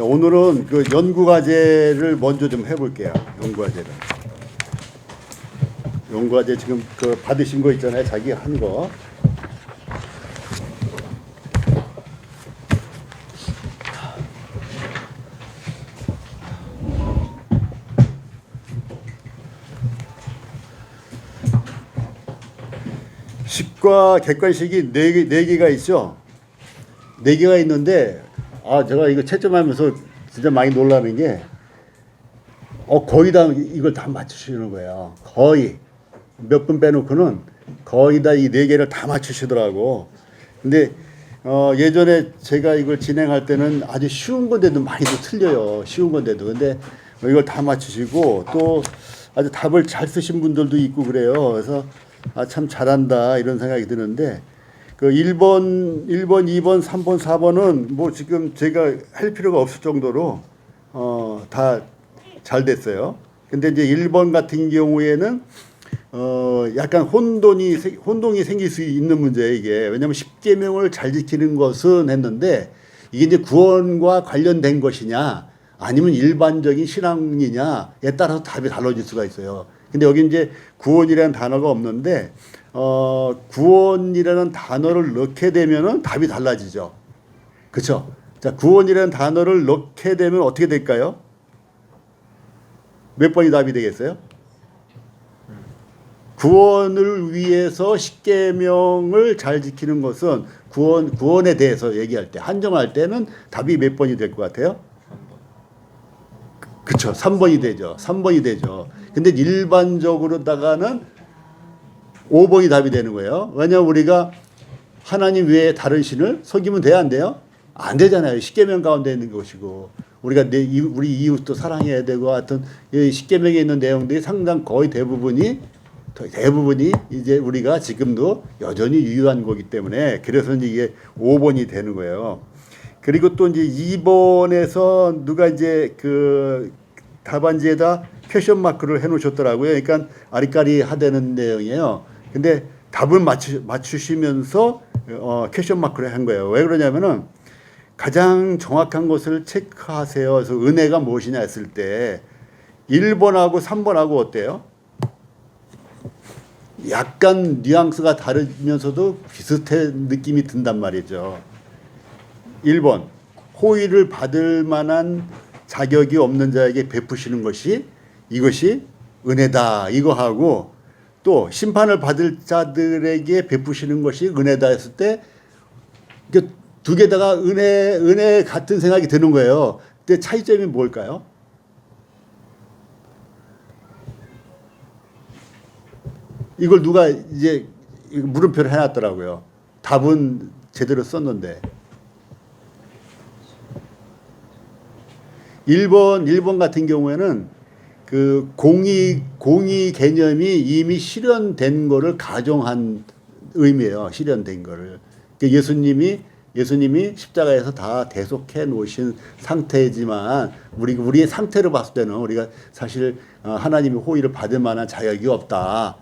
오늘은 그 연구 과제를 먼저 좀 해볼게요. 연구 과제를. 연구 과제 지금 그 받으신 거 있잖아요. 자기 한 거. 식과 객관식이 네 개가 있죠. 네 개가 있는데 제가 이거 채점하면서 진짜 많이 놀라는 게 거의 다 이걸 다 맞추시는 거예요. 거의 몇 분 빼놓고는 거의 다 이 네 개를 다 맞추시더라고. 근데 예전에 제가 이걸 진행할 때는 아주 쉬운 건데도 많이도 틀려요. 쉬운 건데도. 근데 이걸 다 맞추시고 또 아주 답을 잘 쓰신 분들도 있고 그래요. 그래서 참 잘한다 이런 생각이 드는데 그 1번, 2번, 3번, 4번은 뭐 지금 제가 할 필요가 없을 정도로 다 잘 됐어요. 근데 이제 1번 같은 경우에는 약간 혼동이 생길 수 있는 문제예요, 이게. 왜냐하면 10계명을 잘 지키는 것은 했는데 이게 이제 구원과 관련된 것이냐 아니면 일반적인 신앙이냐에 따라서 답이 달라질 수가 있어요. 근데 여기 이제 구원이라는 단어가 없는데 구원이라는 단어를 넣게 되면은 답이 달라지죠. 그렇죠? 자, 구원이라는 단어를 넣게 되면 어떻게 될까요? 몇 번이 답이 되겠어요? 구원을 위해서 십계명을 잘 지키는 것은 구원에 대해서 얘기할 때 한정할 때는 답이 몇 번이 될 것 같아요? 그렇죠. 3번이 되죠. 3번이 되죠. 근데 일반적으로다가는 5번이 답이 되는 거예요. 왜냐하면 우리가 하나님 외에 다른 신을 속이면 돼야 안 돼요? 안 되잖아요. 십계명 가운데 있는 것이고 우리가 우리 이웃도 사랑해야 되고 하여튼 십계명에 있는 내용들이 상당 거의 대부분이 이제 우리가 지금도 여전히 유효한 거기 때문에 그래서 이게 5번이 되는 거예요. 그리고 또 이제 2번에서 누가 이제 그 답안지에다 퀘션 마크를 해 놓으셨더라고요. 그러니까 아리까리 하다는 내용이에요. 근데 답을 맞추시면서 퀘션 마크를 한 거예요. 왜 그러냐면은 가장 정확한 것을 체크하세요. 그래서 은혜가 무엇이냐 했을 때 1번하고 3번하고 어때요? 약간 뉘앙스가 다르면서도 비슷한 느낌이 든단 말이죠. 1번, 호의를 받을 만한 자격이 없는 자에게 베푸시는 것이 이것이 은혜다. 이거 하고 또 심판을 받을 자들에게 베푸시는 것이 은혜다 했을 때 두 개다가 은혜 같은 생각이 드는 거예요. 근데 차이점이 뭘까요? 이걸 누가 이제 물음표를 해놨더라고요. 답은 제대로 썼는데. 1번 같은 경우에는 그 공의 개념이 이미 실현된 거를 가정한 의미예요. 실현된 거를. 예수님이 십자가에서 다 대속해 놓으신 상태지만 우리의 상태로 봤을 때는 우리가 사실 하나님의 호의를 받을 만한 자격이 없다.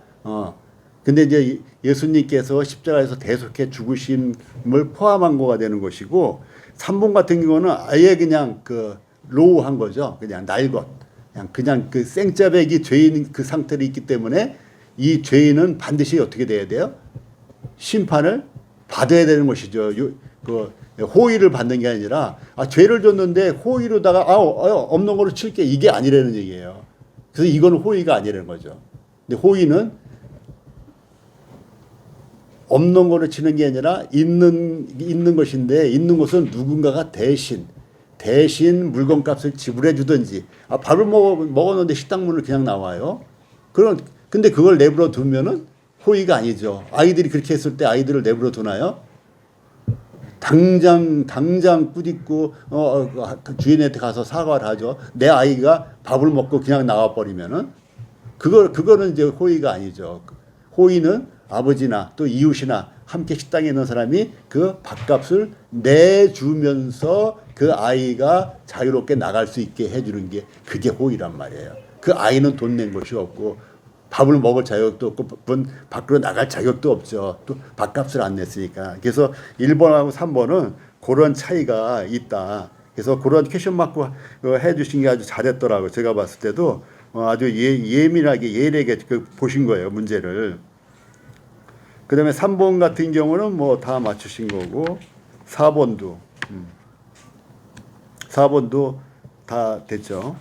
근데 이제 예수님께서 십자가에서 대속해 죽으심을 포함한 거가 되는 것이고 3번 같은 경우는 아예 그냥 로우한 거죠. 그냥 날것. 그냥 그 생짜배기 죄인 그 상태로 있기 때문에 이 죄인은 반드시 어떻게 돼야 돼요? 심판을 받아야 되는 것이죠. 호의를 받는 게 아니라 죄를 줬는데 호의로다가 없는 거로 칠게 이게 아니라는 얘기예요. 그래서 이거는 호의가 아니라는 거죠. 근데 호의는 없는 거로 치는 게 아니라 있는 것인데 있는 것은 누군가가 대신 물건값을 지불해 주든지 밥을 먹었는데 식당 문을 그냥 나와요. 근데 그걸 내버려 두면은 호의가 아니죠. 아이들이 그렇게 했을 때 아이들을 내버려 두나요? 당장 꾸짖고 주인한테 가서 사과를 하죠. 내 아이가 밥을 먹고 그냥 나와 버리면은 그거는 이제 호의가 아니죠. 호의는 아버지나 또 이웃이나 함께 식당에 있는 사람이 그 밥값을 내주면서 그 아이가 자유롭게 나갈 수 있게 해주는 게 그게 호의란 말이에요. 그 아이는 돈 낸 것이 없고 밥을 먹을 자격도 없고 밖으로 나갈 자격도 없죠. 또 밥값을 안 냈으니까. 그래서 1번하고 3번은 그런 차이가 있다. 그래서 그런 퀘션 마크 해주신 게 아주 잘했더라고요. 제가 봤을 때도 아주 예민하게 예리하게 보신 거예요, 문제를. 그 다음에 3번 같은 경우는 뭐 다 맞추신 거고 4번도 4번도 다 됐죠.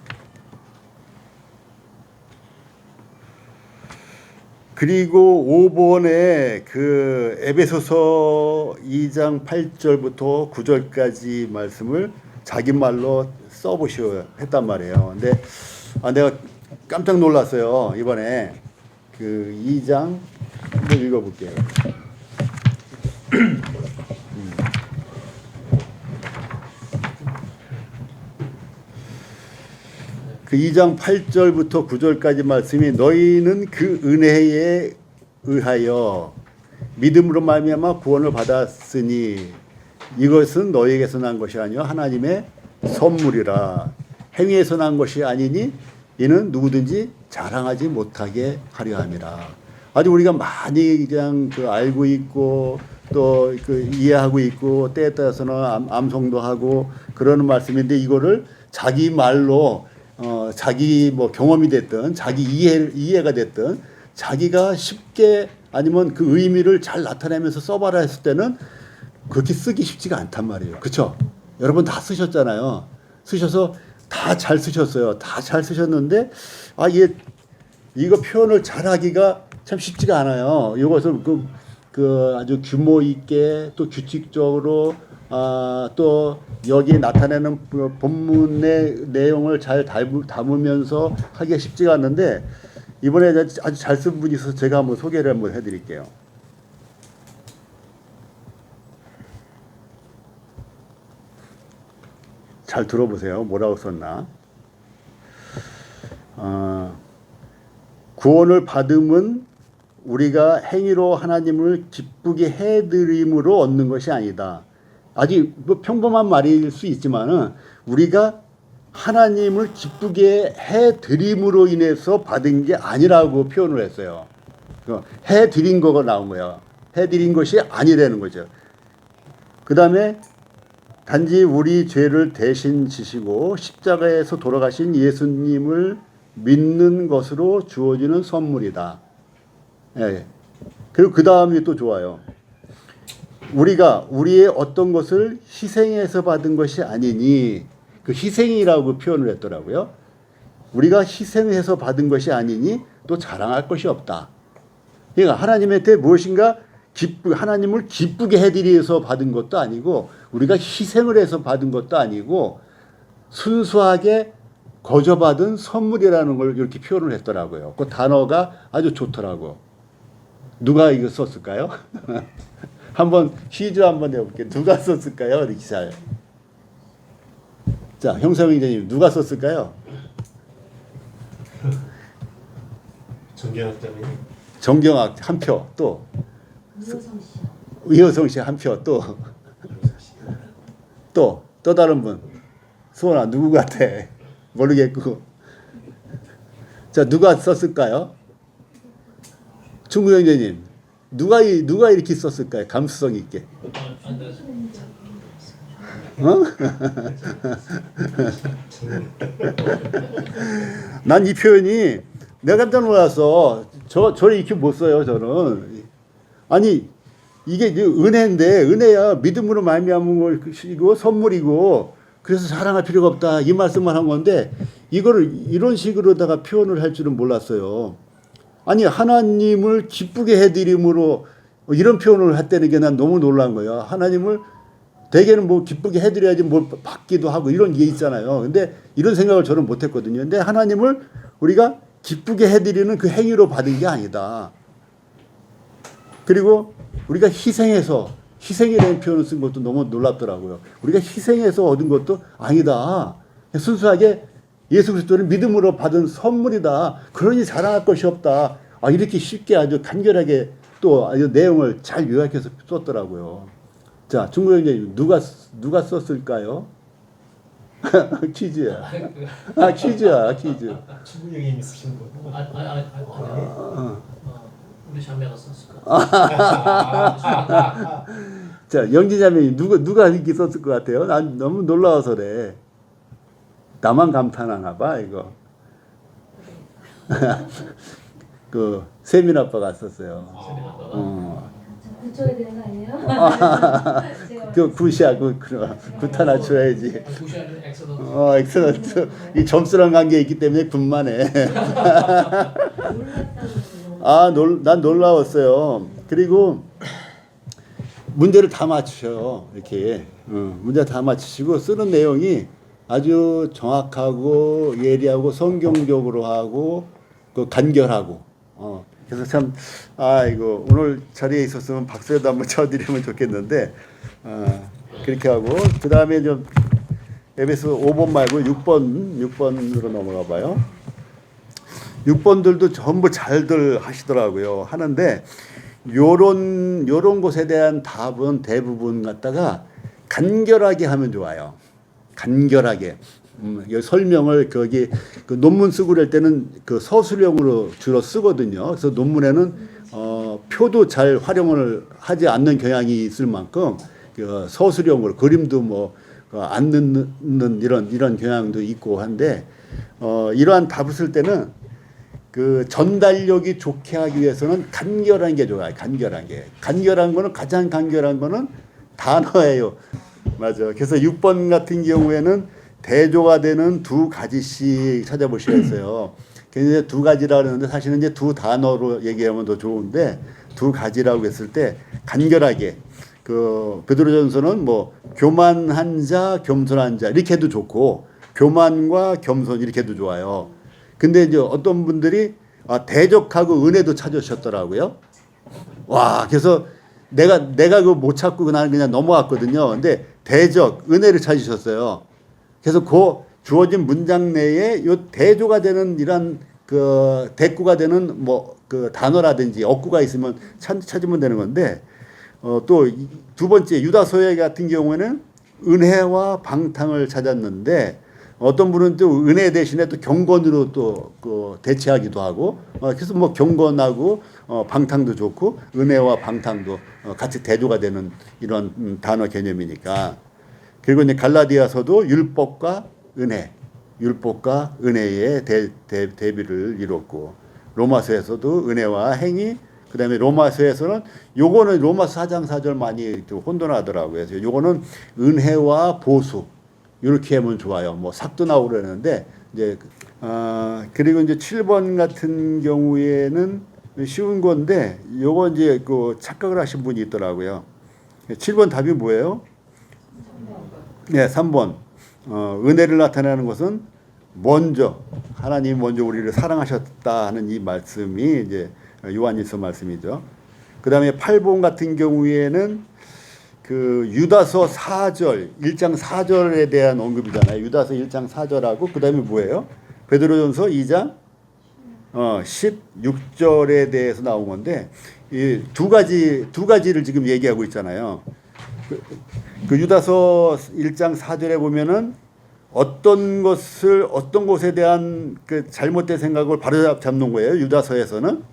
그리고 5번에 그 에베소서 2장 8절부터 9절까지 말씀을 자기 말로 써보시오 했단 말이에요. 근데 내가 깜짝 놀랐어요. 이번에 그 2장 한번 읽어볼게요. 그 2장 8절부터 9절까지 말씀이 너희는 그 은혜에 의하여 믿음으로 말미암아 구원을 받았으니 이것은 너희에게서 난 것이 아니요 하나님의 선물이라. 행위에서 난 것이 아니니 이는 누구든지 자랑하지 못하게 하려 함이라. 아주 우리가 많이 그냥 알고 있고 또 이해하고 있고 때에 따라서는 암송도 하고 그러는 말씀인데 이거를 자기 말로 자기 뭐 경험이 됐든 자기 이해가 됐든 자기가 쉽게 아니면 그 의미를 잘 나타내면서 써봐라 했을 때는 그렇게 쓰기 쉽지가 않단 말이에요. 그렇죠? 여러분 다 쓰셨잖아요. 쓰셔서 다 잘 쓰셨어요. 다 잘 쓰셨는데 이거 표현을 잘하기가 참 쉽지가 않아요. 이것을 아주 규모 있게 또 규칙적으로 또 여기 나타내는 본문의 내용을 잘 담으면서 하기가 쉽지가 않는데 이번에 아주 잘 쓴 분이 있어서 제가 한번 소개를 한번 해드릴게요. 잘 들어보세요. 뭐라고 썼나? 구원을 받음은 우리가 행위로 하나님을 기쁘게 해드림으로 얻는 것이 아니다. 아주 뭐 평범한 말일 수 있지만은 우리가 하나님을 기쁘게 해드림으로 인해서 받은 게 아니라고 표현을 했어요. 해드린 거가 나온 거야. 해드린 것이 아니라는 거죠. 그 다음에 단지 우리 죄를 대신 지시고 십자가에서 돌아가신 예수님을 믿는 것으로 주어지는 선물이다. 예. 그리고 그 다음이 또 좋아요. 우리가 우리의 어떤 것을 희생해서 받은 것이 아니니 그 희생이라고 표현을 했더라고요. 우리가 희생해서 받은 것이 아니니 또 자랑할 것이 없다. 그러니까 하나님한테 무엇인가 하나님을 기쁘게 해드리해서 받은 것도 아니고 우리가 희생을 해서 받은 것도 아니고 순수하게 거저받은 선물이라는 걸 이렇게 표현을 했더라고요. 그 단어가 아주 좋더라고. 누가 이거 썼을까요? 한번 퀴즈 한번 해볼게요. 누가 썼을까요? 이렇게 잘. 자, 형사명자님 누가 썼을까요? 정경학자님. 정경학 한 표, 또 이효성 씨. 이효성 씨 한 표, 또 다른 분. 수원아 누구 같아? 모르겠고. 자, 누가 썼을까요? 충무형제님 누가 이렇게 썼을까요? 감수성 있게. 난 이 표현이 내가 깜짝 놀랐어. 저를 이렇게 못 써요. 저는. 아니 이게 은혜인데 은혜야 믿음으로 말미암은 것이고 선물이고 그래서 자랑할 필요가 없다 이 말씀만 한 건데 이거를 이런 식으로다가 표현을 할 줄은 몰랐어요. 아니 하나님을 기쁘게 해드림으로 이런 표현을 했다는 게 난 너무 놀란 거예요. 하나님을 대개는 뭐 기쁘게 해드려야지 뭘 받기도 하고 이런 게 있잖아요. 근데 이런 생각을 저는 못했거든요. 근데 하나님을 우리가 기쁘게 해드리는 그 행위로 받은 게 아니다. 그리고 우리가 희생이라는 표현을 쓴 것도 너무 놀랍더라고요. 우리가 희생해서 얻은 것도 아니다. 순수하게 예수 그리스도를 믿음으로 받은 선물이다. 그러니 자랑할 것이 없다. 이렇게 쉽게 아주 간결하게 또 아주 내용을 잘 요약해서 썼더라고요. 자, 중국형제 누가 썼을까요? 퀴즈야. 퀴즈야, 퀴즈. 충분히 쓰신 거고. 우리 자매가 썼을 것 같아요. 자, 영진자매님 누가 이렇게 썼을 것 같아요? 난 너무 놀라워서 그래. 나만 감탄하나 봐 이거. 그 세민 아빠가 썼어요. 붙여야 되는 거 아니에요? 제가 그 굿이야 굿 하나 줘야지. 구시아는 엑서던스. 엑셀런트. 이 점수랑 관계 있기 때문에 굿만 해. 난 놀라웠어요. 그리고 문제를 다 맞추셔요. 이렇게 문제 다 맞추시고 쓰는 내용이 아주 정확하고 예리하고 성경적으로 하고 그 간결하고. 그래서 참 이거 오늘 자리에 있었으면 박수라도 한번 쳐드리면 좋겠는데 그렇게 하고 그 다음에 좀 에베소 5번 말고 6번으로 넘어가 봐요. 6번들도 전부 잘들 하시더라고요. 하는데 요런 곳에 대한 답은 대부분 갖다가 간결하게 하면 좋아요. 간결하게. 설명을 거기 그 논문 쓰고 그럴 때는 그 서술형으로 주로 쓰거든요. 그래서 논문에는 표도 잘 활용을 하지 않는 경향이 있을 만큼 그 서술형으로 그림도 뭐 안 넣는 이런 경향도 있고 한데 이러한 답을 쓸 때는 그 전달력이 좋게 하기 위해서는 간결한 게 좋아요. 간결한 거는 가장 간결한 거는 단어예요. 맞아. 그래서 6번 같은 경우에는 대조가 되는 두 가지씩 찾아보시겠어요. 그래서 두 가지라 그러는데 사실은 이제 두 단어로 얘기하면 더 좋은데 두 가지라고 했을 때 간결하게 그 베드로전서는 뭐 교만한 자, 겸손한 자 이렇게 해도 좋고 교만과 겸손 이렇게 해도 좋아요. 근데 이제 어떤 분들이 대적하고 은혜도 찾으셨더라고요. 와, 그래서 내가 그거 못 찾고 나는 그냥 넘어갔거든요. 근데 대적, 은혜를 찾으셨어요. 그래서 그 주어진 문장 내에 요 대조가 되는 이런 그 대꾸가 되는 뭐 그 단어라든지 어구가 있으면 찾으면 되는 건데 또 두 번째 유다서예 같은 경우에는 은혜와 방탕을 찾았는데 어떤 분은 또 은혜 대신에 또 경건으로 또 그 대체하기도 하고 그래서 뭐 경건하고 방탕도 좋고 은혜와 방탕도 같이 대조가 되는 이런 단어 개념이니까. 그리고 이제 갈라디아서도 율법과 은혜의 대비를 이뤘고 로마서에서도 은혜와 행위 그다음에 로마서에서는 요거는 로마서 4장 4절 많이 혼돈하더라고요. 그래서 요거는 은혜와 보수 이렇게 하면 좋아요. 뭐 삭도 나오고 그러는데 이제 그리고 이제 7번 같은 경우에는 쉬운 건데 요거 이제 그 착각을 하신 분이 있더라고요. 7번 답이 뭐예요? 네, 3번. 은혜를 나타내는 것은 먼저 하나님이 먼저 우리를 사랑하셨다 하는 이 말씀이 이제 요한일서 말씀이죠. 그다음에 8번 같은 경우에는 그 유다서 4절, 1장 4절에 대한 언급이잖아요. 유다서 1장 4절하고 그다음에 뭐예요? 베드로전서 2장 16절에 대해서 나온 건데 이 두 가지를 지금 얘기하고 있잖아요. 그 유다서 1장 4절에 보면은 어떤 곳에 대한 그 잘못된 생각을 바로잡는 거예요. 유다서에서는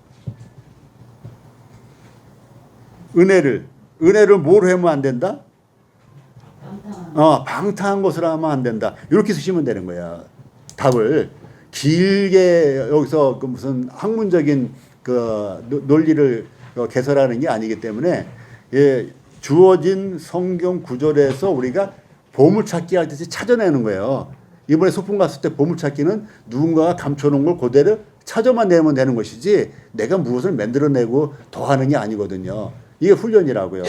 은혜를 뭐로 하면 안 된다? 방탕한 것으로 하면 안 된다. 이렇게 쓰시면 되는 거야. 답을 길게 여기서 그 무슨 학문적인 그 논리를 개설하는 게 아니기 때문에 주어진 성경 구절에서 우리가 보물찾기 하듯이 찾아내는 거예요. 이번에 소풍 갔을 때 보물찾기는 누군가가 감춰놓은 걸 그대로 찾아만 내면 되는 것이지 내가 무엇을 만들어내고 더하는 게 아니거든요. 이게 훈련이라고요.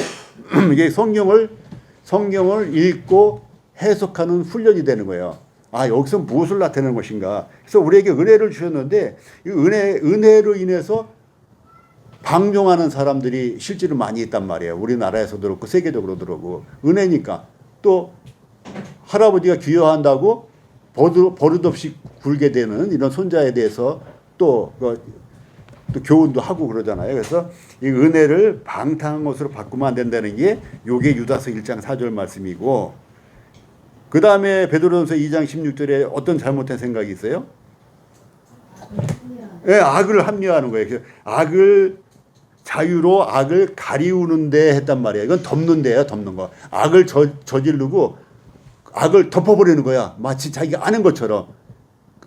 이게 성경을 읽고 해석하는 훈련이 되는 거예요. 여기서 무엇을 나타내는 것인가. 그래서 우리에게 은혜를 주셨는데 이 은혜로 인해서 방종하는 사람들이 실제로 많이 있단 말이에요. 우리나라에서도 그렇고 세계적으로도 그렇고 은혜니까 또 할아버지가 귀여한다고 버릇없이 굴게 되는 이런 손자에 대해서 또 교훈도 하고 그러잖아요. 그래서 이 은혜를 방탕한 것으로 바꾸면 안 된다는 게 요게 유다서 1장 4절 말씀이고 그 다음에 베드로전서 2장 16절에 어떤 잘못된 생각이 있어요? 악을 합리화하는 거예요. 악을 자유로 악을 가리우는데 했단 말이에요. 이건 덮는 데예요, 덮는 거. 악을 저지르고 악을 덮어버리는 거야. 마치 자기가 아는 것처럼.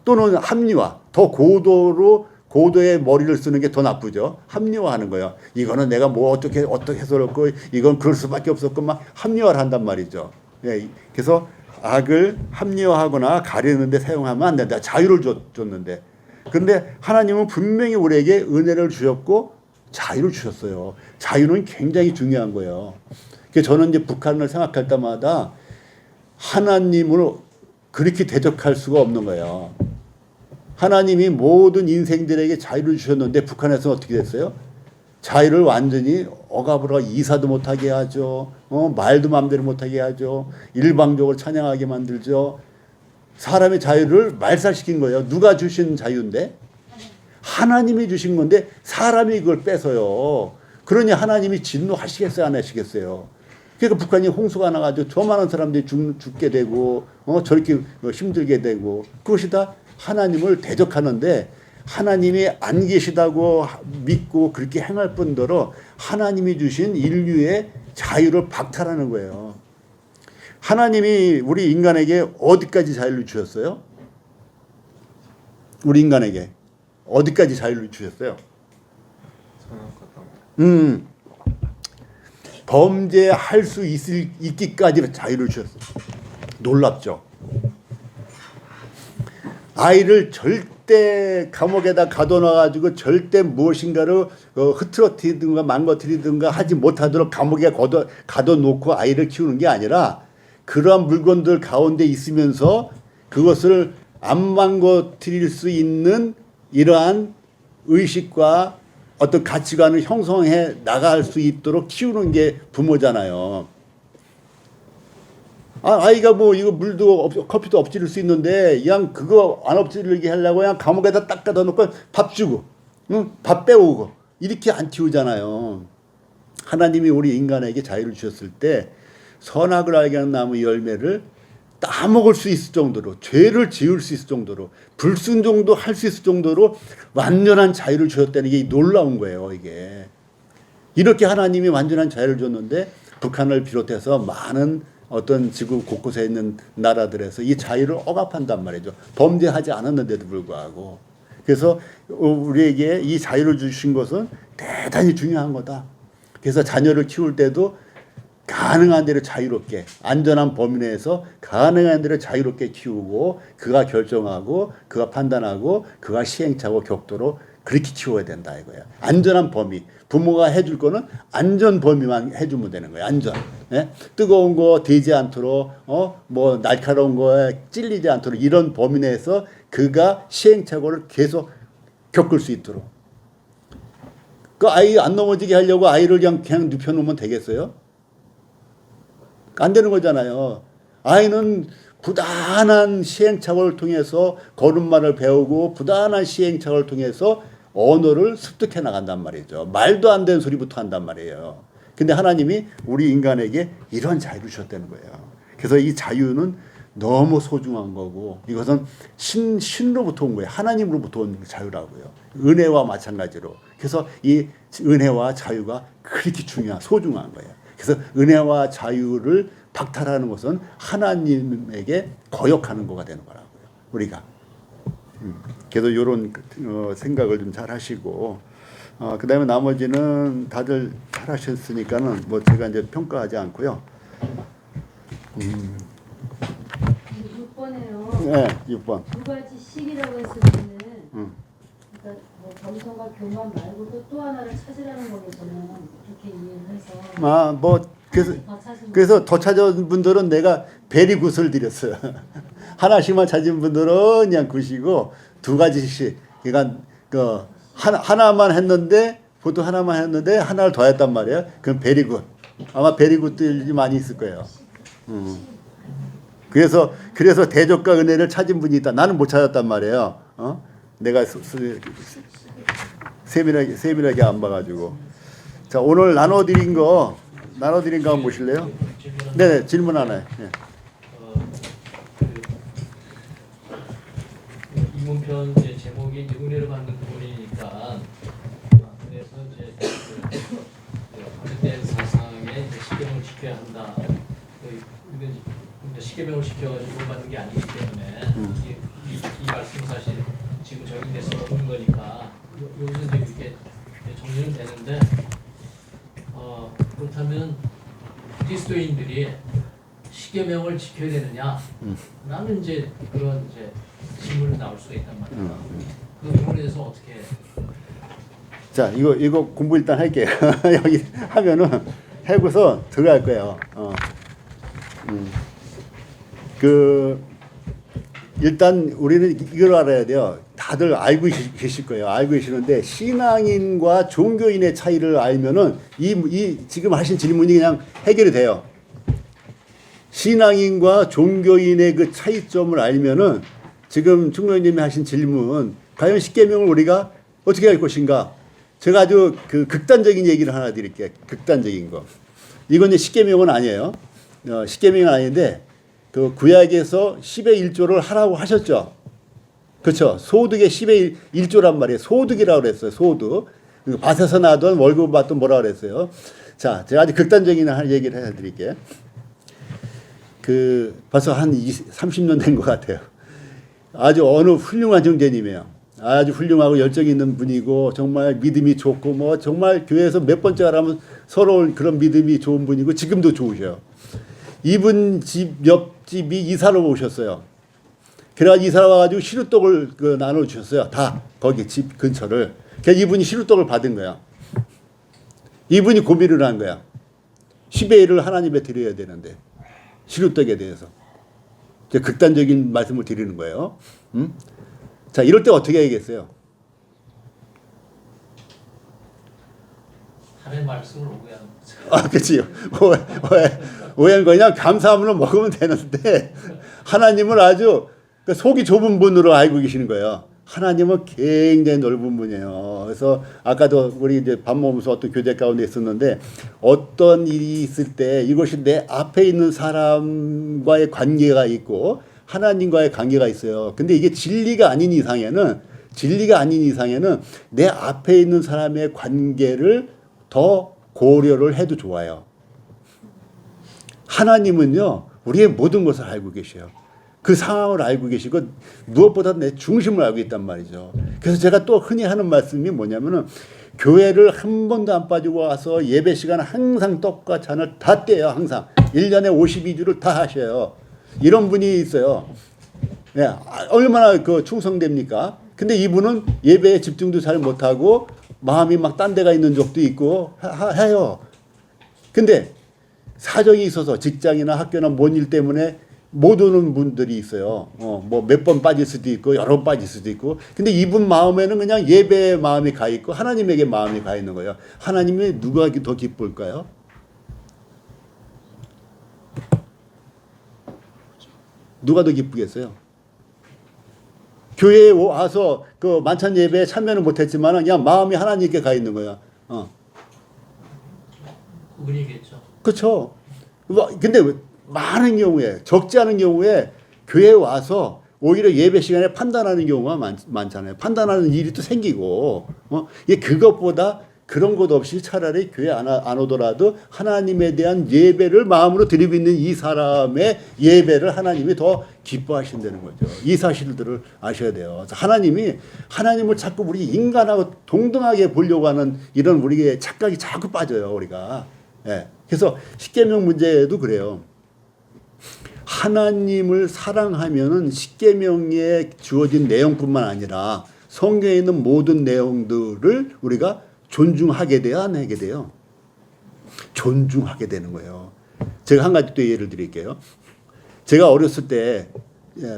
또는 합리화. 더 고도의 머리를 쓰는 게 더 나쁘죠. 합리화하는 거예요. 이거는 내가 뭐 어떻게 해서였고 이건 그럴 수밖에 없었고 막 합리화를 한단 말이죠. 예, 그래서 악을 합리화하거나 가리는 데 사용하면 안 된다. 자유를 줬는데. 그런데 하나님은 분명히 우리에게 은혜를 주셨고 자유를 주셨어요. 자유는 굉장히 중요한 거예요. 그래서 저는 이제 북한을 생각할 때마다 하나님을 그렇게 대적할 수가 없는 거예요. 하나님이 모든 인생들에게 자유를 주셨는데 북한에서는 어떻게 됐어요? 자유를 완전히 억압으로 이사도 못하게 하죠. 말도 마음대로 못하게 하죠. 일방적으로 찬양하게 만들죠. 사람의 자유를 말살시킨 거예요. 누가 주신 자유인데? 하나님이 주신 건데 사람이 그걸 뺏어요. 그러니 하나님이 진노하시겠어요? 안 하시겠어요? 그러니까 북한이 홍수가 나가지고 저 많은 사람들이 죽게 되고 저렇게 힘들게 되고 그것이 다 하나님을 대적하는데 하나님이 안 계시다고 믿고 그렇게 행할 뿐더러 하나님이 주신 인류의 자유를 박탈하는 거예요. 하나님이 우리 인간에게 어디까지 자유를 주셨어요? 우리 인간에게 어디까지 자유를 주셨어요? 범죄할 수 있기까지 자유를 주셨어요. 놀랍죠? 아이를 절대 감옥에다 가둬놔가지고 절대 무엇인가를 흐트러뜨리든가 망가뜨리든가 하지 못하도록 감옥에 가둬놓고 아이를 키우는 게 아니라 그러한 물건들 가운데 있으면서 그것을 안 망가뜨릴 수 있는 이러한 의식과 어떤 가치관을 형성해 나갈 수 있도록 키우는 게 부모잖아요. 아이가 뭐 이거 물도 커피도 엎지를 수 있는데 그냥 그거 안 엎지르게 하려고 그냥 감옥에다 딱 가다 놓고 밥 주고 밥 빼오고 이렇게 안 키우잖아요. 하나님이 우리 인간에게 자유를 주셨을 때 선악을 알게 하는 나무 열매를 따먹을 수 있을 정도로 죄를 지을 수 있을 정도로 불순종도 할 수 있을 정도로 완전한 자유를 주셨다는 게 놀라운 거예요. 이게 이렇게 하나님이 완전한 자유를 줬는데 북한을 비롯해서 많은 어떤 지구 곳곳에 있는 나라들에서 이 자유를 억압한단 말이죠. 범죄하지 않았는데도 불구하고. 그래서 우리에게 이 자유를 주신 것은 대단히 중요한 거다. 그래서 자녀를 키울 때도 가능한 대로 자유롭게 안전한 범위 내에서 가능한 대로 자유롭게 키우고 그가 결정하고 그가 판단하고 그가 시행착오 겪도록 그렇게 키워야 된다 이거야. 안전한 범위. 부모가 해줄 거는 안전 범위만 해주면 되는 거야. 안전. 예? 뜨거운 거 되지 않도록 뭐 날카로운 거에 찔리지 않도록 이런 범위 내에서 그가 시행착오를 계속 겪을 수 있도록. 그 아이 안 넘어지게 하려고 아이를 그냥 눕혀놓으면 되겠어요? 안 되는 거잖아요. 아이는 부단한 시행착오를 통해서 걸음마를 배우고 부단한 시행착오를 통해서 언어를 습득해 나간단 말이죠. 말도 안 되는 소리부터 한단 말이에요. 근데 하나님이 우리 인간에게 이런 자유를 주셨다는 거예요. 그래서 이 자유는 너무 소중한 거고 이것은 신로부터 온 거예요. 하나님으로부터 온 자유라고요. 은혜와 마찬가지로. 그래서 이 은혜와 자유가 그렇게 소중한 거예요. 그래서 은혜와 자유를 박탈하는 것은 하나님에게 거역하는 거가 되는 거라고요. 우리가. 그래서 이런 생각을 좀 잘 하시고 그다음에 나머지는 다들 잘 하셨으니까는 뭐 제가 이제 평가하지 않고요. 6번에요. 네, 6번. 두 가지 식이라고 했을 때는 그러니까 뭐 겸손과 교만 말고도 또 하나를 찾으라는 거로 저는 그렇게 이해를 해서 뭐 그래서 더 찾은 분들은 내가 베리굿을 드렸어요. 하나씩만 찾은 분들은 그냥 굿이고 두 가지씩 그러니까 그 하나만 했는데 보통 하나만 했는데 하나를 더 했단 말이에요. 그럼 베리굿. 아마 베리굿들이 많이 있을 거예요. 그래서 대적과 은혜를 찾은 분이 있다. 나는 못 찾았단 말이에요. 내가 세밀하게 안 봐가지고. 자, 오늘 나눠드린 거 한번 보실래요? 네, 질문 하나요. 네. 이문편 제목이 은혜를 받는 부분이니까 그래서 이제 발표된 사상에 이제 십계명을 지켜야 한다. 이건 이제 십계명을 지켜가지고 받는 게 아니기 때문에 이 말씀 사실 지금 적용돼서 없는 거니까 여기서 이제 이렇게 정리는 되는데 그렇다면 그리스도인들이 십계명을 지켜야 되느냐라는 이제 그런 이제 질문이 나올 수가 있단 말이에요. 그 부분에 대해서 어떻게? 자, 이거 공부 일단 할게요. 여기 하면은 해고서 들어갈 거예요. 일단 우리는 이걸 알아야 돼요. 다들 알고 계실 거예요. 알고 계시는데 신앙인과 종교인의 차이를 알면은 이 지금 하신 질문이 그냥 해결이 돼요. 신앙인과 종교인의 그 차이점을 알면은 지금 충명님이 하신 질문, 과연 십계명을 우리가 어떻게 할 것인가? 제가 아주 그 극단적인 얘기를 하나 드릴게요. 극단적인 거. 이건 이제 십계명은 아니에요. 십계명은 아닌데 그 구약에서 10의 1조를 하라고 하셨죠. 그렇죠. 소득의 10의 1조란 말이에요. 소득이라고 그랬어요. 소득. 밭에서 나던 월급 받던 뭐라 그랬어요. 자, 제가 아주 극단적인 얘기를 해드릴게요. 벌써 한 30년 된 것 같아요. 아주 어느 훌륭한 형제님이에요. 아주 훌륭하고 열정 있는 분이고 정말 믿음이 좋고 뭐 정말 교회에서 몇 번째 가라면 서로 그런 믿음이 좋은 분이고 지금도 좋으셔요. 이분 집 옆집이 이사를 오셨어요. 그래가지고 이사 와가지고 시루떡을 나눠주셨어요. 다 거기 집 근처를. 그래서 이분이 시루떡을 받은 거야. 이분이 고민을 한 거야. 10의 1을 하나님에 드려야 되는데 시루떡에 대해서. 극단적인 말씀을 드리는 거예요. 자, 이럴 때 어떻게 해야겠어요? 하나님의 말씀을 오해하는 거죠. 아, 그치요. 오해한 거냐? 감사함으로 먹으면 되는데 하나님을 아주 속이 좁은 분으로 알고 계시는 거예요. 하나님은 굉장히 넓은 분이에요. 그래서 아까도 우리 이제 밥 먹으면서 어떤 교제 가운데 있었는데 어떤 일이 있을 때 이것이 내 앞에 있는 사람과의 관계가 있고 하나님과의 관계가 있어요. 근데 이게 진리가 아닌 이상에는 내 앞에 있는 사람의 관계를 더 고려를 해도 좋아요. 하나님은요, 우리의 모든 것을 알고 계셔요. 그 상황을 알고 계시고 무엇보다 내 중심을 알고 있단 말이죠. 그래서 제가 또 흔히 하는 말씀이 뭐냐면은 교회를 한 번도 안 빠지고 와서 예배 시간 항상 떡과 잔을 다 떼요. 항상 1년에 52주를 다 하셔요. 이런 분이 있어요. 네, 얼마나 충성됩니까? 근데 이분은 예배에 집중도 잘 못하고 마음이 막 딴 데가 있는 적도 있고 해요. 근데 사정이 있어서 직장이나 학교나 뭔 일 때문에 못 오는 분들이 있어요. 뭐 몇 번 빠질 수도 있고 여러 번 빠질 수도 있고. 근데 이분 마음에는 그냥 예배의 마음이 가 있고 하나님에게 마음이 가 있는 거예요. 하나님이 누가 더 기쁠까요? 누가 더 기쁘겠어요? 교회에 와서 그 만찬 예배에 참여는 못했지만 그냥 마음이 하나님께 가 있는 거야. 그분이겠죠. 그렇죠. 근데 많은 경우에 적지 않은 경우에 교회에 와서 오히려 예배 시간에 판단하는 경우가 많잖아요. 판단하는 일이 또 생기고 이게 그것보다 그런 것 없이 차라리 교회 안 오더라도 하나님에 대한 예배를 마음으로 드리고 있는 이 사람의 예배를 하나님이 더 기뻐하신다는 거죠. 이 사실들을 아셔야 돼요. 하나님을 자꾸 우리 인간하고 동등하게 보려고 하는 이런 우리의 착각이 자꾸 빠져요. 우리가. 예. 그래서 십계명 문제도 그래요. 하나님을 사랑하면은 십계명에 주어진 내용뿐만 아니라 성경에 있는 모든 내용들을 우리가 존중하게 돼야 안 하게 돼요. 존중하게 되는 거예요. 제가 한 가지 또 예를 드릴게요. 제가 어렸을 때,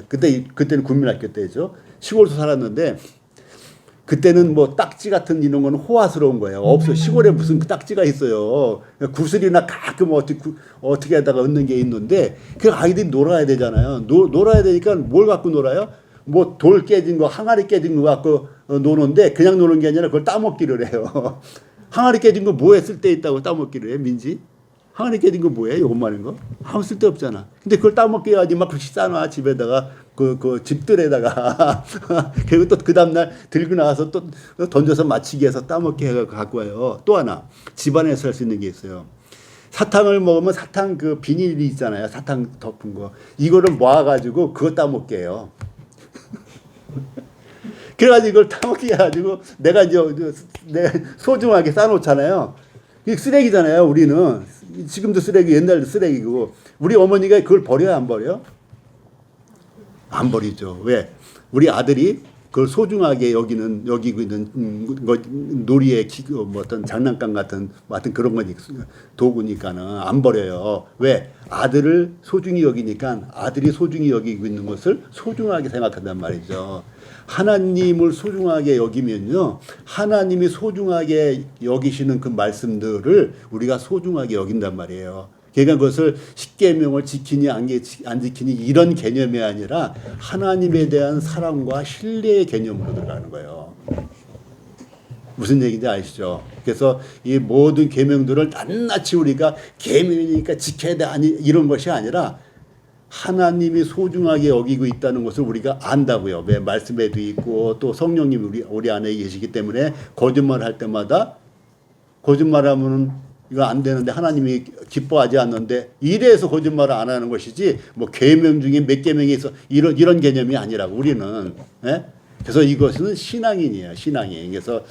그때는 국민학교 때죠. 시골에서 살았는데, 그때는 뭐 딱지 같은 이런 건 호화스러운 거예요. 없어. 시골에 무슨 딱지가 있어요. 구슬이나 가끔 어떻게 하다가 얻는 게 있는데, 그 아이들이 놀아야 되잖아요. 놀아야 되니까 뭘 갖고 놀아요? 뭐 돌 깨진 거, 항아리 깨진 거 갖고 노는데 그냥 노는 게 아니라 그걸 따먹기를 해요. 항아리 깨진 거 뭐에 쓸 때 있다고 따먹기를 해, 민지? 항아리 깨진 거 뭐예요? 요것만 한 거? 아무 쓸데 없잖아. 근데 그걸 따먹게 해야지 막 그렇게 싸놔 집에다가 그 집들에다가 그리고 또 그 다음날 들고 나가서 또 던져서 마치기 해서 따먹게 해서 갖고 와요. 또 하나 집안에서 할 수 있는 게 있어요. 사탕을 먹으면 사탕 그 비닐이 있잖아요. 사탕 덮은 거 이거를 모아가지고 그거 따먹게 해요. 그래가지고 이걸 따먹게 해가지고 내가 이제 소중하게 싸놓잖아요. 이게 쓰레기잖아요. 우리는 지금도 쓰레기, 옛날도 쓰레기고 우리 어머니가 그걸 버려요, 안 버려? 안 버리죠. 왜? 우리 아들이 그걸 소중하게 여기고 있는 놀이의 뭐 어떤 장난감 같은 그런 거니 도구니까는 안 버려요. 왜? 아들을 소중히 여기니까 아들이 소중히 여기고 있는 것을 소중하게 생각한단 말이죠. 하나님을 소중하게 여기면요, 하나님이 소중하게 여기시는 그 말씀들을 우리가 소중하게 여긴단 말이에요. 그러니까 그것을 십계명을 지키니 안 지키니 이런 개념이 아니라 하나님에 대한 사랑과 신뢰의 개념으로 들어가는 거예요. 무슨 얘기인지 아시죠? 그래서 이 모든 계명들을 낱낱이 우리가 계명이니까 지켜야 돼 아니 이런 것이 아니라 하나님이 소중하게 여기고 있다는 것을 우리가 안다고요. 왜 말씀에도 있고 또 성령님이 우리 안에 계시기 때문에 거짓말할 때마다 거짓말하면은 이거 안 되는데 하나님이 기뻐하지 않는데 이래서 거짓말을 안 하는 것이지 뭐 계명 중에 몇 계명이 있어 이런 개념이 아니라고 우리는. 예? 그래서 이것은 신앙인이에요. 신앙인. 그래서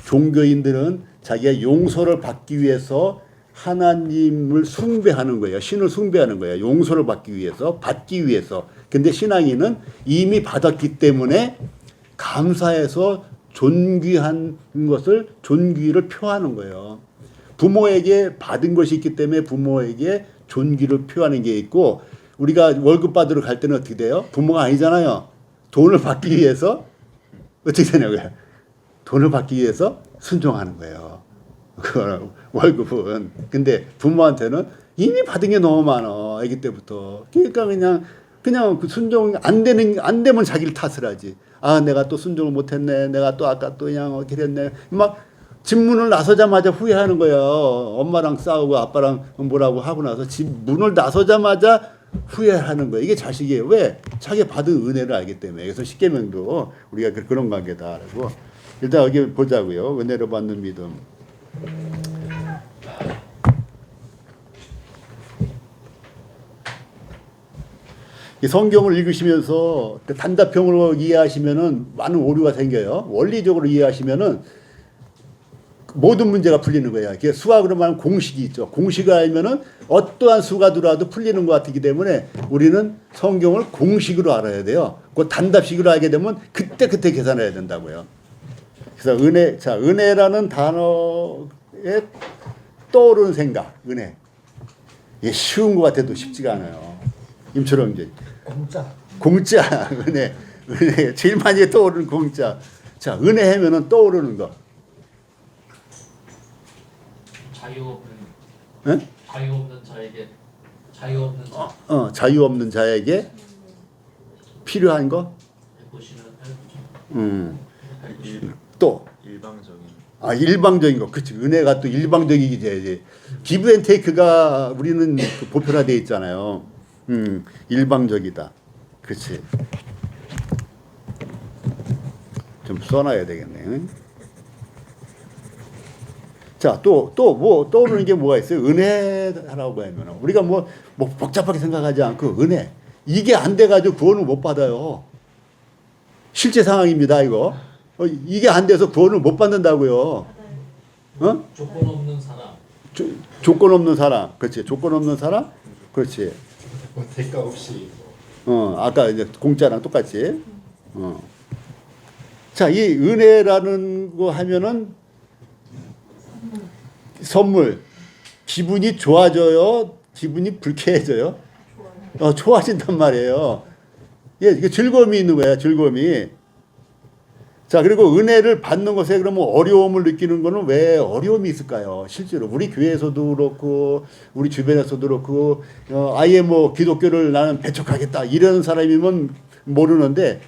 종교인들은 자기가 용서를 받기 위해서 하나님을 숭배하는 거예요. 신을 숭배하는 거예요. 용서를 받기 위해서, 받기 위해서. 근데 신앙인은 이미 받았기 때문에 감사해서 존귀한 것을 존귀를 표하는 거예요. 부모에게 받은 것이 있기 때문에 부모에게 존귀를 표하는 게 있고 우리가 월급 받으러 갈 때는 어떻게 돼요? 부모가 아니잖아요. 돈을 받기 위해서 어떻게 되냐고요? 돈을 받기 위해서 순종하는 거예요. 그 월급은. 근데 부모한테는 이미 받은 게 너무 많아. 아기 때부터. 그러니까 그냥 그 순종 안 되면 자기를 탓을 하지. 아, 내가 또 순종을 못했네. 내가 또 아까 또 그냥 어떻게 했네. 막 집 문을 나서자마자 후회하는 거예요. 엄마랑 싸우고 아빠랑 뭐라고 하고 나서 집 문을 나서자마자 후회하는 거예요. 이게 자식이에요. 왜? 자기가 받은 은혜를 알기 때문에. 그래서 십계명도 우리가 그런 관계다라고. 일단 여기 보자고요. 은혜로 받는 믿음. 이 성경을 읽으시면서 단답형으로 이해하시면은 많은 오류가 생겨요. 원리적으로 이해하시면은 모든 문제가 풀리는 거야. 수학으로 말하면 공식이 있죠. 공식을 알면은 어떠한 수가 들어와도 풀리는 것 같기 때문에 우리는 성경을 공식으로 알아야 돼요. 그 단답식으로 알게 되면 그때 계산해야 된다고요. 그래서 은혜라는 단어에 떠오르는 생각, 은혜. 이게 쉬운 것 같아도 쉽지가 않아요. 임철영 이제. 공짜, 은혜. 제일 많이 떠오르는 공짜. 자, 은혜 하면은 떠오르는 거. 자유 없는 자에게 자유 없는 자에게 필요한 거. 또 일방적인 거. 그렇지. 은혜가 또 일방적이게 돼야지. 기브 앤 테이크가 우리는 그 보편화되어 있잖아요. 일방적이다. 그렇지. 좀 써놔야 되겠네. 자, 또 떠오르는 게 뭐가 있어요? 은혜라고 하면 우리가 뭐 복잡하게 생각하지 않고 은혜. 이게 안 돼가지고 구원을 못 받아요. 실제 상황입니다, 이거. 이게 안 돼서 구원을 못 받는다고요. 조건 없는 사람. 조건 없는 사람. 그렇지. 조건 없는 사람. 그렇지. 대가 없이. 아까 이제 공짜랑 똑같이. 자, 이 은혜라는 거 하면은 선물. 기분이 좋아져요? 기분이 불쾌해져요? 좋아진단 말이에요. 예, 이게 즐거움이 있는 거예요. 즐거움이. 자, 그리고 은혜를 받는 것에 그러면 어려움을 느끼는 거는 왜 어려움이 있을까요? 실제로 우리 교회에서도 그렇고 우리 주변에서도 그렇고 아예 뭐 기독교를 나는 배척하겠다 이런 사람이면 모르는데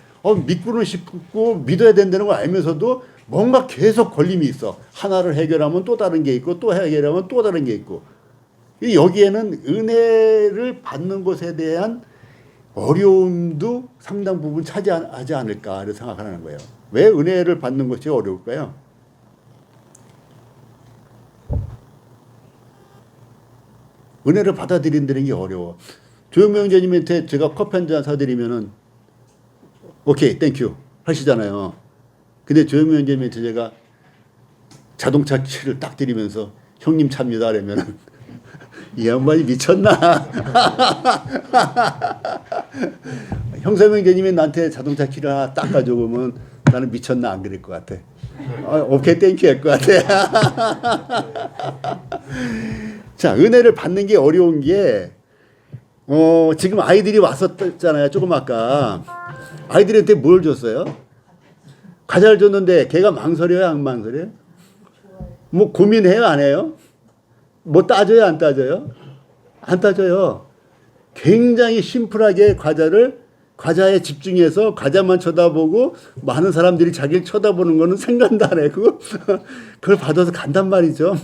믿고는 싶고 믿어야 된다는 걸 알면서도 뭔가 계속 걸림이 있어. 하나를 해결하면 또 다른 게 있고 또 해결하면 또 다른 게 있고. 여기에는 은혜를 받는 것에 대한 어려움도 상당 부분 차지하지 않을까 생각하는 거예요. 왜 은혜를 받는 것이 어려울까요? 은혜를 받아들인다는 게 어려워. 조영명 형제님한테 제가 커피 한 잔 사드리면은 오케이 땡큐 하시잖아요. 근데 조영명 형제님한테 제가 자동차 키를 딱 드리면서 형님 찹니다 그러면은 이 양반이 미쳤나? 형사명 형제님이 나한테 자동차 키를 하나 딱 가져오면 나는 미쳤나 안 그럴 것 같아. 오케이 땡큐 할 것 같아. 자, 은혜를 받는 게 어려운 게 지금 아이들이 왔었잖아요. 조금 아까 아이들한테 뭘 줬어요? 과자를 줬는데 걔가 망설여요, 안 망설여요? 뭐 고민해요, 안 해요? 뭐 따져요, 안 따져요? 안 따져요. 굉장히 심플하게 과자에 집중해서 과자만 쳐다보고 많은 사람들이 자기를 쳐다보는 거는 생각도 안 해. 그걸 받아서 간단 말이죠.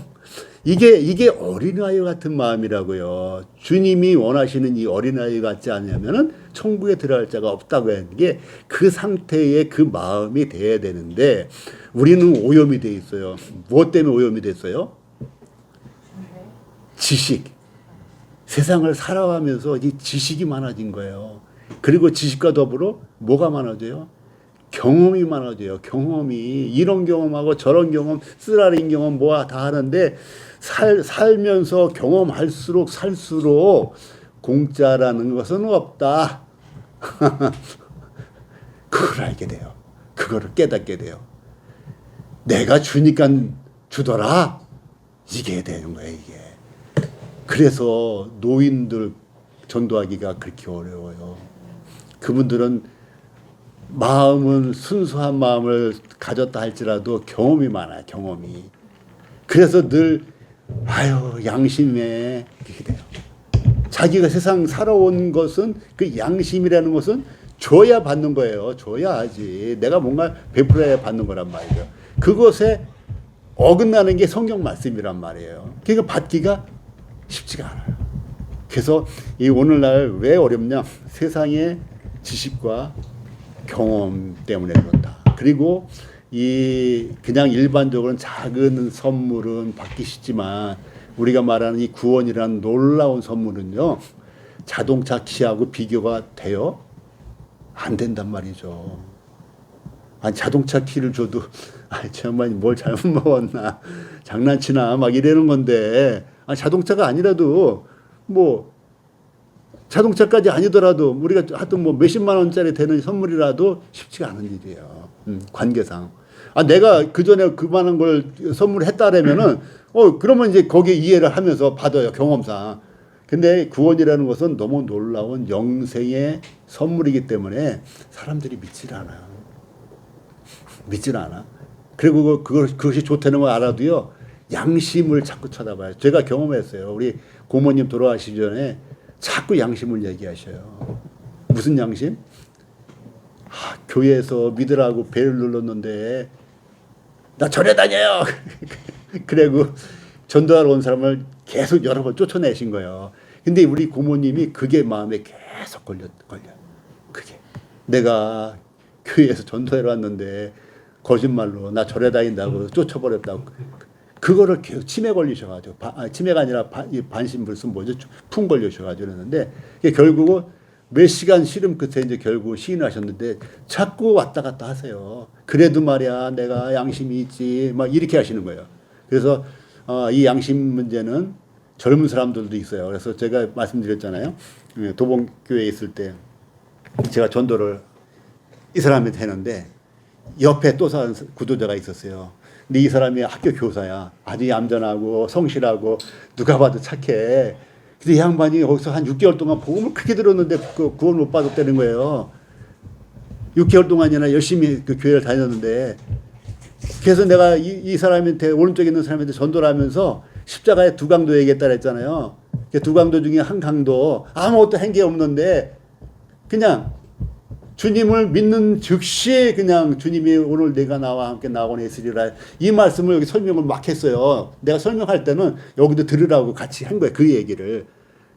이게 어린아이 같은 마음이라고요. 주님이 원하시는 이 어린아이 같지 않냐면은 천국에 들어갈 자가 없다고 하는 게 그 상태의 그 마음이 돼야 되는데 우리는 오염이 돼 있어요. 무엇 때문에 오염이 됐어요? 지식. 세상을 살아가면서 이 지식이 많아진 거예요. 그리고 지식과 더불어 뭐가 많아져요? 경험이 많아져요. 경험이. 이런 경험하고 저런 경험, 쓰라린 경험 뭐야 다 하는데 살면서 경험할수록 살수록 공짜라는 것은 없다. 그걸 알게 돼요. 그거를 깨닫게 돼요. 내가 주니까 주더라. 이게 되는 거예요, 이게. 그래서 노인들 전도하기가 그렇게 어려워요. 그분들은 마음은 순수한 마음을 가졌다 할지라도 경험이 많아요, 경험이. 그래서 늘 양심에 그렇게 돼요. 자기가 세상 살아온 것은 그 양심이라는 것은 줘야 받는 거예요. 줘야 하지. 내가 뭔가 베풀어야 받는 거란 말이죠. 그것에 어긋나는 게 성경 말씀이란 말이에요. 그러니까 받기가 쉽지가 않아요. 그래서 이 오늘날 왜 어렵냐? 세상의 지식과 경험 때문에 그런다. 그리고 이 그냥 일반적으로는 작은 선물은 받기 쉽지만 우리가 말하는 이 구원이라는 놀라운 선물은요. 자동차 키하고 비교가 돼요? 안 된단 말이죠. 아니 자동차 키를 줘도 저 양반이 뭘 잘못 먹었나 장난치나 막 이러는 건데 자동차가 아니라도 뭐 자동차까지 아니더라도 우리가 하여튼 뭐 몇십만 원짜리 되는 선물이라도 쉽지가 않은 일이에요. 관계상. 내가 그 전에 그만한 걸 선물했다라면은 그러면 이제 거기에 이해를 하면서 받아요, 경험상. 근데 구원이라는 것은 너무 놀라운 영생의 선물이기 때문에 사람들이 믿질 않아요. 믿질 않아. 그리고 그것이 좋다는 걸 알아도요, 양심을 자꾸 쳐다봐요. 제가 경험했어요. 우리 고모님 돌아가시기 전에 자꾸 양심을 얘기하셔요. 무슨 양심? 교회에서 믿으라고 배를 눌렀는데 나 절에 다녀요. 그리고 전도하러 온 사람을 계속 여러 번 쫓아내신 거예요. 근데 우리 고모님이 그게 마음에 계속 걸려. 그게 내가 교회에서 전도하러 왔는데 거짓말로 나 절에 다닌다고 쫓아버렸다고. 그거를 계속 치매 걸리셔가지고 치매가 아니라 반신불순 뭐죠? 풍 걸리셔가지고 그랬는데 결국은 몇 시간 씨름 끝에 이제 결국 시인을 하셨는데 자꾸 왔다 갔다 하세요. 그래도 말이야 내가 양심이 있지 막 이렇게 하시는 거예요. 그래서 이 양심 문제는 젊은 사람들도 있어요. 그래서 제가 말씀드렸잖아요. 도봉교회에 있을 때 제가 전도를 이 사람한테 했는데 옆에 또 사는 구도자가 있었어요. 근데 이 사람이 학교 교사야. 아주 얌전하고 성실하고 누가 봐도 착해. 근데 이 양반이 거기서 한 6개월 동안 복음을 크게 들었는데 구원 못 받았다는 거예요. 6개월 동안이나 열심히 그 교회를 다녔는데 그래서 내가 이 사람한테 오른쪽에 있는 사람한테 전도를 하면서 십자가에 두 강도 얘기했다 그랬잖아요. 두 강도 중에 한 강도 아무것도 한 게 없는데 그냥 주님을 믿는 즉시 그냥 주님이 오늘 내가 나와 함께 나오네 있으리라 이 말씀을 여기 설명을 막 했어요. 내가 설명할 때는 여기도 들으라고 같이 한 거예요. 그 얘기를.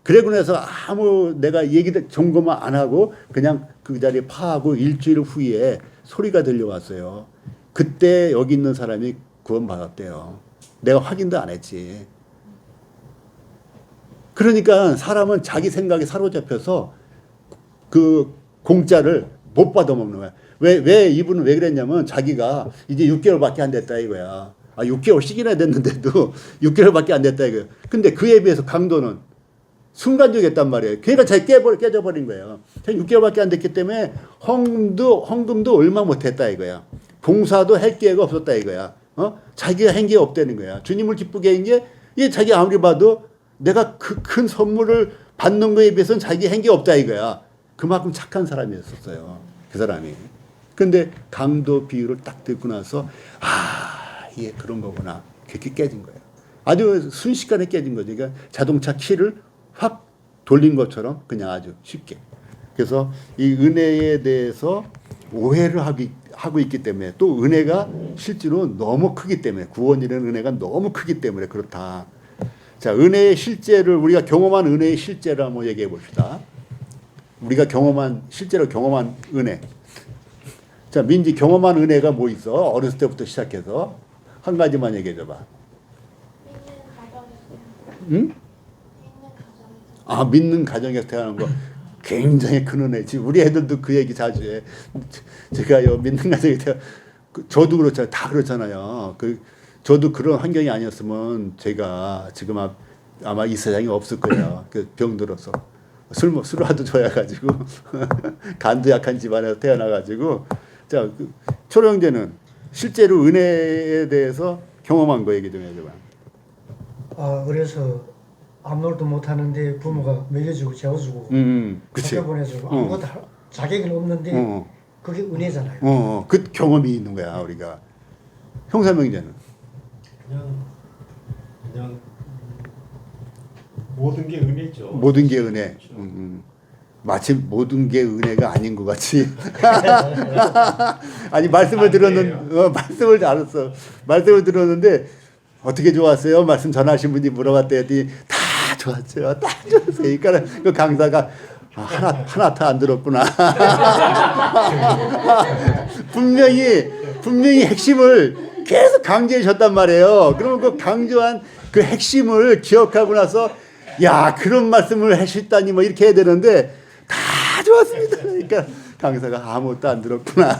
그러고 나서 아무 내가 얘기 점검만 안 하고 그냥 그 자리에 파하고 일주일 후에 소리가 들려왔어요. 그때 여기 있는 사람이 구원받았대요. 내가 확인도 안 했지. 그러니까 사람은 자기 생각에 사로잡혀서 그 공짜를 못 받아먹는 거야. 왜 이분은 왜 그랬냐면 자기가 이제 6개월밖에 안 됐다 이거야. 6개월씩이나 됐는데도 6개월밖에 안 됐다 이거야. 근데 그에 비해서 강도는 순간적이었단 말이에요. 그러니까 자기 깨져버린 거예요. 6개월밖에 안 됐기 때문에 헌금도 얼마 못했다 이거야. 봉사도 할 기회가 없었다 이거야. 자기가 한 게 없다는 거야. 주님을 기쁘게 한 게 이 자기 아무리 봐도 내가 그 큰 선물을 받는 거에 비해서는 자기 한 게 없다 이거야. 그만큼 착한 사람이었었어요. 그 사람이. 근데 강도 비유를 딱 듣고 나서 이게 그런 거구나. 그렇게 깨진 거예요. 아주 순식간에 깨진 거죠. 그러니까 자동차 키를 확 돌린 것처럼 그냥 아주 쉽게. 그래서 이 은혜에 대해서 오해를 하고 있기 때문에 또 은혜가 실제로 너무 크기 때문에 구원이라는 은혜가 너무 크기 때문에 그렇다. 자, 은혜의 실제를 우리가 경험한 은혜의 실제를 한번 얘기해 봅시다. 우리가 실제로 경험한 은혜. 자, 민지 경험한 은혜가 뭐 있어? 어렸을 때부터 시작해서 한 가지만 얘기해 줘봐. 응? 믿는 가정에서 태어나는 거 굉장히 큰 은혜지. 우리 애들도 그 얘기 자주 해. 제가요 믿는 가정에 저도 그렇잖아요. 다 그렇잖아요. 저도 그런 환경이 아니었으면 제가 지금 아마 이 세상에 없을 거예요. 병들어서 술을 하도 좋아해가지고 간도 약한 집안에서 태어나가지고 자 초롱 형제는 실제로 은혜에 대해서 경험한 거 얘기 좀 해줘봐. 그래서 아무것도 못 하는데 부모가 먹여주고 재워주고 그치. 학교 보내주고 아무것도 자격은 없는데 그게 은혜잖아요. 그 경험이 있는 거야 우리가. 형사명 형제는 그냥 모든 게 은혜죠. 모든 게 은혜. 마치 모든 게 은혜가 아닌 것 같이. 아니 말씀을 들었는데 말씀을 알았어. 말씀을 들었는데 어떻게 좋았어요? 말씀 전하신 분이 물어봤더니 다 좋았어요. 다 좋았어요. 그러니까 그 강사가 하나 안 들었구나. 분명히 핵심을 계속 강조해 줬단 말이에요. 그러면 그 강조한 그 핵심을 기억하고 나서 야 그런 말씀을 하셨다니 뭐 이렇게 해야 되는데 다 좋았습니다. 그러니까 강사가 아무것도 안 들었구나.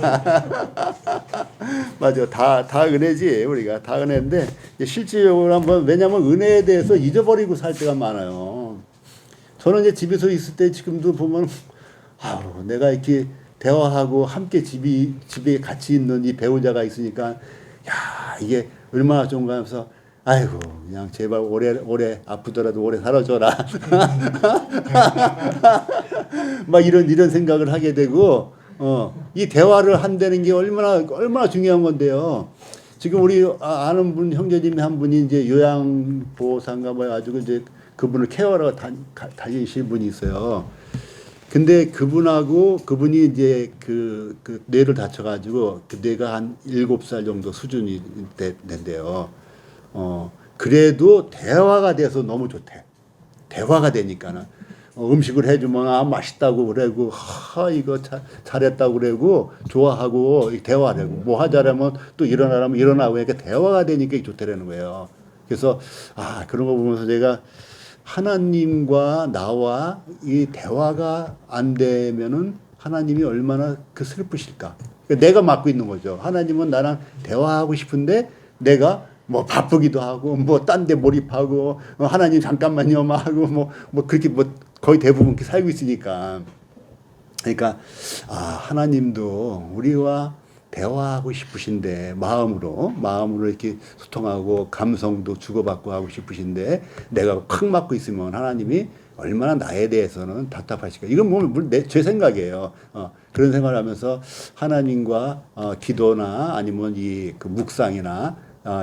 맞아. 다 은혜지. 우리가 다 은혜인데 실질적으로 한번 왜냐하면 은혜에 대해서 잊어버리고 살 때가 많아요. 저는 이제 집에서 있을 때 지금도 보면 내가 이렇게 대화하고 함께 집에 같이 있는 이 배우자가 있으니까 야 이게 얼마나 좋은가 하면서 아이고 그냥 제발 오래 아프더라도 오래 살아줘라. 막 이런 생각을 하게 되고 이 대화를 한다는 게 얼마나 중요한 건데요. 지금 우리 아는 분 형제님이 한 분이 이제 요양보호사인가 뭐 해가지고 이제 그분을 케어하러 다니시는 분이 있어요. 근데 그분이 이제 그 뇌를 다쳐가지고 그 뇌가 한 7살 정도 수준이 된대요. 그래도 대화가 돼서 너무 좋대. 대화가 되니까는 음식을 해주면 맛있다고 그러고 이거 잘했다고 그러고 좋아하고 대화를 하고 뭐 하자라면 또 일어나라면 일어나고 그러니까 대화가 되니까 좋다라는 거예요. 그래서 그런 거 보면서 제가 하나님과 나와 이 대화가 안 되면은 하나님이 얼마나 슬프실까. 그러니까 내가 맡고 있는 거죠. 하나님은 나랑 대화하고 싶은데 내가 뭐 바쁘기도 하고 뭐 딴 데 몰입하고 하나님 잠깐만요 하고 뭐 그렇게 거의 대부분 이렇게 살고 있으니까 그러니까 하나님도 우리와 대화하고 싶으신데 마음으로 이렇게 소통하고 감성도 주고받고 하고 싶으신데 내가 콱 막고 있으면 하나님이 얼마나 나에 대해서는 답답하실까. 이건 물론 제 생각이에요. 그런 생각을 하면서 하나님과 기도나 아니면 그 묵상이나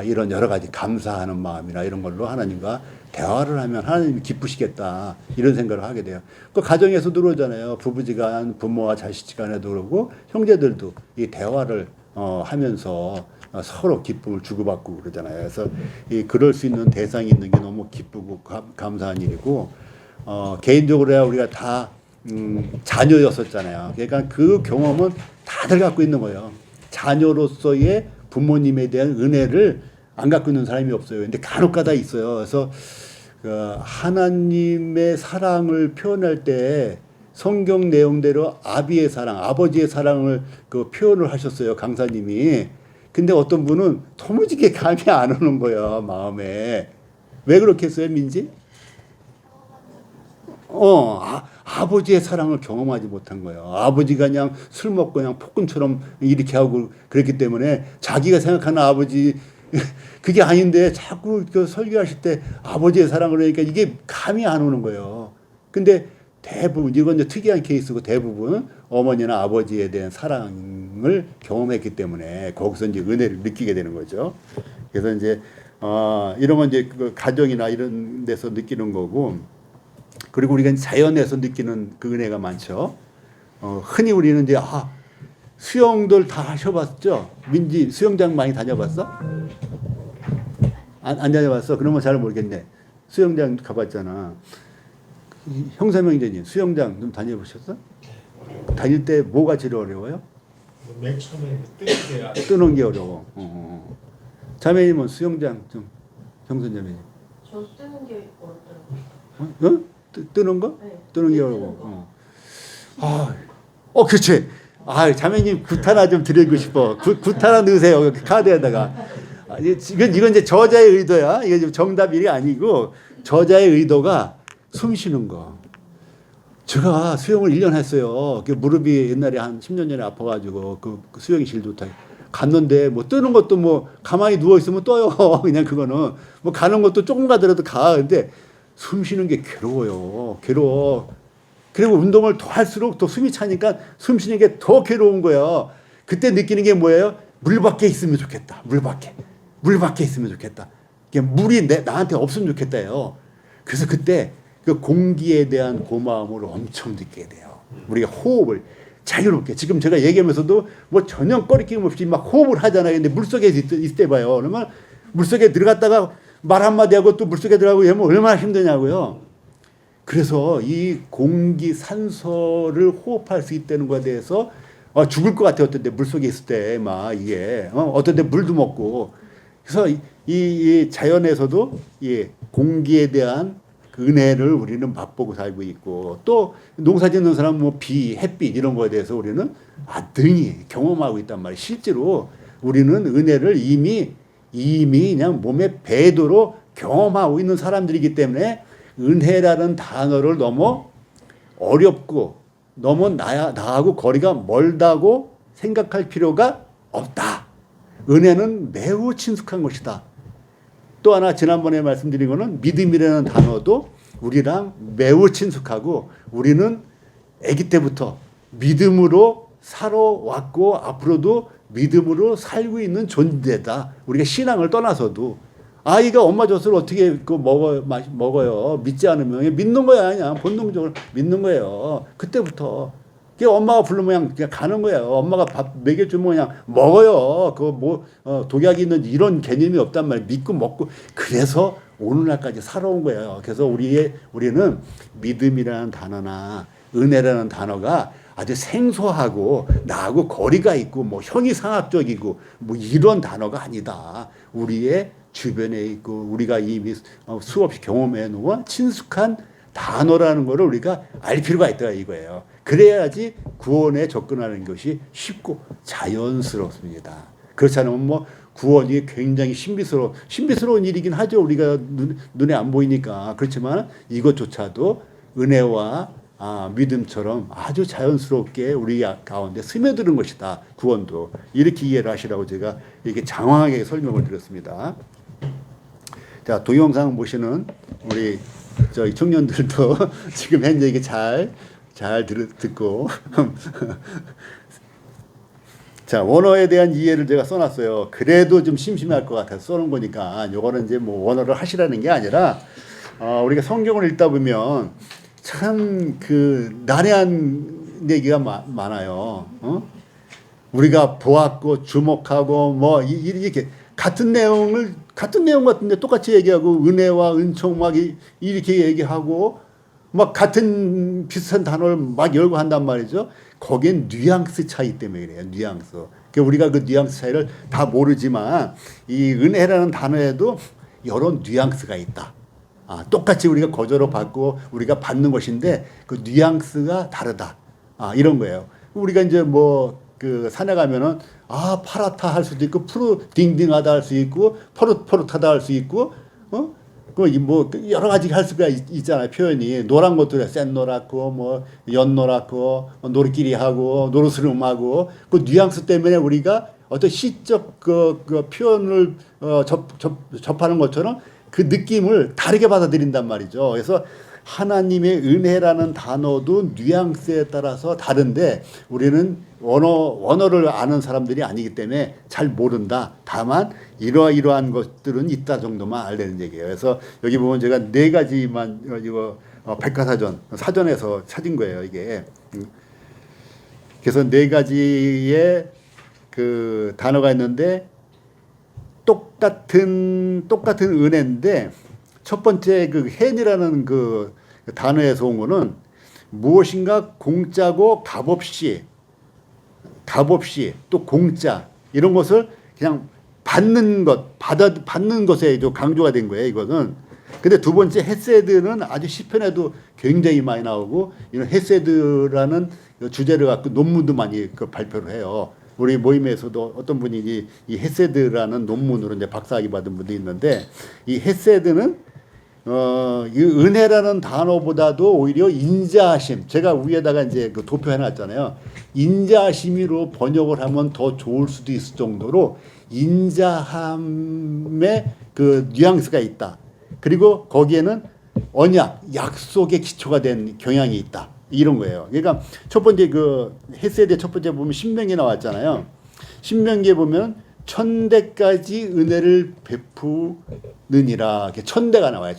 이런 여러 가지 감사하는 마음이나 이런 걸로 하나님과 대화를 하면 하나님이 기쁘시겠다 이런 생각을 하게 돼요. 그 가정에서도 그러잖아요. 부부지간, 부모와 자식지간에도 그러고 형제들도 이 대화를 하면서 서로 기쁨을 주고받고 그러잖아요. 그래서 그럴 수 있는 대상이 있는 게 너무 기쁘고 감사한 일이고 개인적으로야 우리가 다 자녀였었잖아요. 그러니까 그 경험은 다들 갖고 있는 거예요. 자녀로서의 부모님에 대한 은혜를 안 갖고 있는 사람이 없어요. 근데 간혹가다 있어요. 그래서 하나님의 사랑을 표현할 때 성경 내용대로 아비의 사랑, 아버지의 사랑을 그 표현을 하셨어요. 강사님이. 근데 어떤 분은 도무지게 감이 안 오는 거예요. 마음에. 왜 그렇게 했어요, 민지? 아버지의 사랑을 경험하지 못한 거예요. 아버지가 그냥 술 먹고 그냥 폭군처럼 이렇게 하고 그랬기 때문에 자기가 생각하는 아버지 그게 아닌데 자꾸 그 설교하실 때 아버지의 사랑을 그러니까 이게 감이 안 오는 거예요. 근데 대부분 이건 이제 특이한 케이스고 대부분 어머니나 아버지에 대한 사랑을 경험했기 때문에 거기서 이제 은혜를 느끼게 되는 거죠. 그래서 이제 이런 건 이제 그 가정이나 이런 데서 느끼는 거고. 그리고 우리가 자연에서 느끼는 그 은혜가 많죠. 흔히 우리는 이제 수영들 다 하셔봤죠? 민지 수영장 많이 다녀봤어? 안 다녀봤어? 그러면 잘 모르겠네. 수영장 가봤잖아. 형사명제님 수영장 좀 다녀보셨어? 다닐 때 뭐가 제일 어려워요? 맨 처음에 뜨는 게 어려워. 자매님은 수영장 좀 형선자매님. 저 뜨는 게 어렵더라고요. 뜨는 거? 네. 뜨는 게 어려워. 그렇지. 자매님 굿 하나 좀 드리고 싶어. 굿 하나 넣으세요. 카드에다가. 이건 이제 저자의 의도야. 이게 지금 정답이 아니고 저자의 의도가 숨 쉬는 거. 제가 수영을 1년 했어요. 무릎이 옛날에 한 10년 전에 아파가지고 그 수영이 제일 좋다. 갔는데 뭐 뜨는 것도 뭐 가만히 누워 있으면 떠요. 그냥 그거는 뭐 가는 것도 조금 가더라도 가. 근데 숨 쉬는 게 괴로워요. 괴로워. 그리고 운동을 더 할수록 더 숨이 차니까 숨 쉬는 게 더 괴로운 거예요. 그때 느끼는 게 뭐예요? 물 밖에 있으면 좋겠다. 물 밖에 있으면 좋겠다. 물이 나한테 없으면 좋겠다요. 그래서 그때 그 공기에 대한 고마움을 엄청 느끼게 돼요. 우리가 호흡을 자유롭게. 지금 제가 얘기하면서도 뭐 전혀 꺼리낌 없이 막 호흡을 하잖아요. 근데 물속에 있을 때 봐요. 그러면 물속에 들어갔다가 말 한마디 하고 또 물속에 들어가고 이러면 얼마나 힘드냐고요. 그래서 이 공기 산소를 호흡할 수 있다는 것에 대해서 죽을 것 같아요. 어떤 때 물속에 있을 때 막 이게 어떤 때 물도 먹고. 그래서 이 자연에서도 이 공기에 대한 그 은혜를 우리는 맛보고 살고 있고 또 농사 짓는 사람은 뭐 비, 햇빛 이런 거에 대해서 우리는 등이 경험하고 있단 말이에요. 실제로 우리는 은혜를 이미 그냥 몸의 배도로 경험하고 있는 사람들이기 때문에 은혜라는 단어를 너무 어렵고 너무 나하고 거리가 멀다고 생각할 필요가 없다. 은혜는 매우 친숙한 것이다. 또 하나 지난번에 말씀드린 거는 믿음이라는 단어도 우리랑 매우 친숙하고 우리는 아기 때부터 믿음으로 살아왔고 앞으로도 믿음으로 살고 있는 존재다. 우리가 신앙을 떠나서도 아이가 엄마 젖을 어떻게 먹어요. 믿지 않으면 믿는 거야. 그냥 본능적으로 믿는 거예요. 그때부터. 엄마가 부르면 그냥 가는 거예요. 엄마가 밥 먹여주면 그냥 먹어요. 독약이 있는지 이런 개념이 없단 말이에요. 믿고 먹고. 그래서 오늘날까지 살아온 거예요. 그래서 우리는 믿음이라는 단어나 은혜라는 단어가 아주 생소하고 나하고 거리가 있고 뭐 형이상학적이고 뭐 이런 단어가 아니다. 우리의 주변에 있고 우리가 이미 수없이 경험해 놓은 친숙한 단어라는 것을 우리가 알 필요가 있다 이거예요. 그래야지 구원에 접근하는 것이 쉽고 자연스럽습니다. 그렇지 않으면 뭐 구원이 굉장히 신비스러운 일이긴 하죠. 우리가 눈에 안 보이니까. 그렇지만 이것조차도 은혜와 믿음처럼 아주 자연스럽게 우리 가운데 스며드는 것이다. 구원도. 이렇게 이해를 하시라고 제가 이렇게 장황하게 설명을 드렸습니다. 자, 동영상 보시는 우리 저희 청년들도 지금 현재 이게 잘 듣고 자, 원어에 대한 이해를 제가 써놨어요. 그래도 좀 심심할 것 같아서 써놓은 거니까 요거는 이제 뭐 원어를 하시라는 게 아니라 우리가 성경을 읽다 보면 참 그 난해한 얘기가 많아요. 우리가 보았고 주목하고 뭐 이렇게 같은 내용 같은데 똑같이 얘기하고 은혜와 은총 막 이렇게 얘기하고 막 같은 비슷한 단어를 막 열고 한단 말이죠. 거기엔 뉘앙스 차이 때문에 그래요. 뉘앙스. 그러니까 우리가 그 뉘앙스 차이를 다 모르지만 이 은혜라는 단어에도 여러 뉘앙스가 있다. 똑같이 우리가 거저로 받고 우리가 받는 것인데 그 뉘앙스가 다르다. 이런 거예요. 우리가 이제 뭐 그 산에 가면은 파랗다 할 수도 있고 푸르딩딩하다 할 수 있고 포릇포릇하다 할 수 있고 그 뭐 여러 가지 할 수가 있잖아요. 표현이 노란 것도 센 노랗고 뭐 연노랗고 노릇끼리하고 노르스름하고 그 뉘앙스 때문에 우리가 어떤 시적 그 표현을 접하는 것처럼 그 느낌을 다르게 받아들인단 말이죠. 그래서 하나님의 은혜라는 단어도 뉘앙스에 따라서 다른데 우리는 원어를 아는 사람들이 아니기 때문에 잘 모른다. 다만 이러한 것들은 있다 정도만 알려는 얘기예요. 그래서 여기 보면 제가 4가지만 이거 백과사전 사전에서 찾은 거예요. 이게 그래서 4가지의 그 단어가 있는데 똑같은 은혜인데 첫 번째 그 hen이라는 그 단어에서 온 거는 무엇인가 공짜고 값없이 또 공짜 이런 것을 그냥 받는 것에 좀 강조가 된 거예요. 이거는. 근데 두 번째 헤세드는 아주 시편에도 굉장히 많이 나오고 이런 헤세드라는 주제를 갖고 논문도 많이 발표를 해요. 우리 모임에서도 어떤 분이 이 헤세드라는 논문으로 이제 박사학위 받은 분도 있는데 이 헤세드는 이 은혜라는 단어보다도 오히려 인자하심, 제가 위에다가 이제 그 도표 해놨잖아요. 인자하심으로 번역을 하면 더 좋을 수도 있을 정도로 인자함의 그 뉘앙스가 있다. 그리고 거기에는 언약, 약속의 기초가 된 경향이 있다. 이런 거예요. 그러니까 첫 번째 그 헤세드의 첫 번째 보면 신명기 나왔잖아요. 신명기에 보면 천대까지 은혜를 베푸느니라. 천대가 나와요.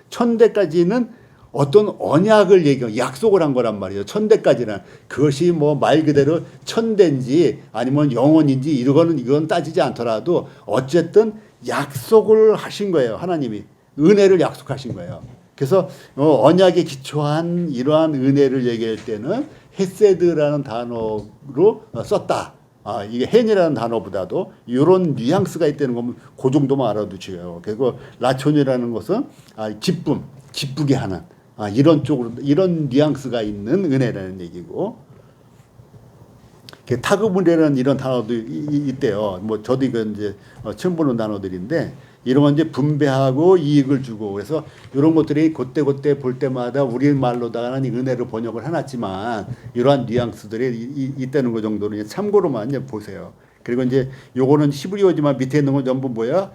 천대까지는 어떤 언약을 얘기하고 약속을 한 거란 말이에요. 천대까지는. 그것이 뭐 말 그대로 천대인지 아니면 영원인지 이건 따지지 않더라도 어쨌든 약속을 하신 거예요. 하나님이. 은혜를 약속하신 거예요. 그래서 언약에 기초한 이러한 은혜를 얘기할 때는 헤세드라는 단어로 썼다. 이게 hen이라는 단어보다도 이런 뉘앙스가 있다는 거면 그 정도만 알아두시고요. 그리고 라촌이라는 것은 기쁘게 하는 이런 쪽으로 이런 뉘앙스가 있는 은혜라는 얘기고, 타그분이라는 이런 단어도 있대요. 뭐 저도 이건 이제 처음 보는 단어들인데 이런 건 이제 분배하고 이익을 주고, 그래서 이런 것들이 그때 볼 때마다 우리 말로다가는 은혜로 번역을 해놨지만 이러한 뉘앙스들이 있다는 거 정도는 참고로만 이제 보세요. 그리고 이제 요거는 히브리어지만 밑에 있는 건 전부 뭐야?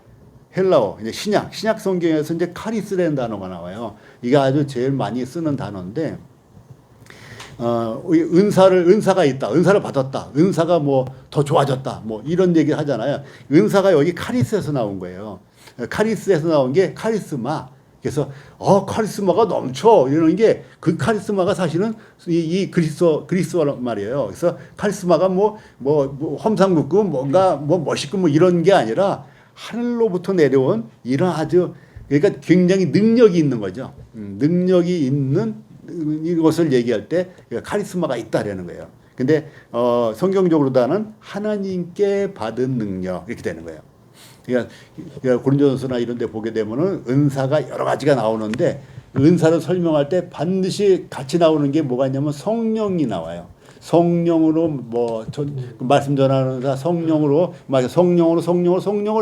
헬라어. 이제 신약 성경에서 이제 카리스라는 단어가 나와요. 이게 아주 제일 많이 쓰는 단어인데, 은사가 있다. 은사를 받았다. 은사가 뭐 더 좋아졌다. 뭐 이런 얘기 하잖아요. 은사가 여기 카리스에서 나온 거예요. 카리스에서 나온 게 카리스마. 그래서 카리스마가 넘쳐 이러는 게 그 카리스마가 사실은 이 그리스어 말이에요. 그래서 카리스마가 뭐 험상궂고 뭔가 뭐 멋있고 뭐 이런 게 아니라 하늘로부터 내려온 이런 아주, 그러니까 굉장히 능력이 있는 거죠. 능력이 있는 이것을 얘기할 때 카리스마가 있다라는 거예요. 근데 성경적으로다는 하나님께 받은 능력 이렇게 되는 거예요. 그러니까 고린도전서나 이런 데 보게 되면은 은사가 여러 가지가 나오는데 은사를 설명할 때 반드시 같이 나오는 게 뭐가 있냐면 성령이 나와요. 성령으로 말씀 전하는 자 성령으로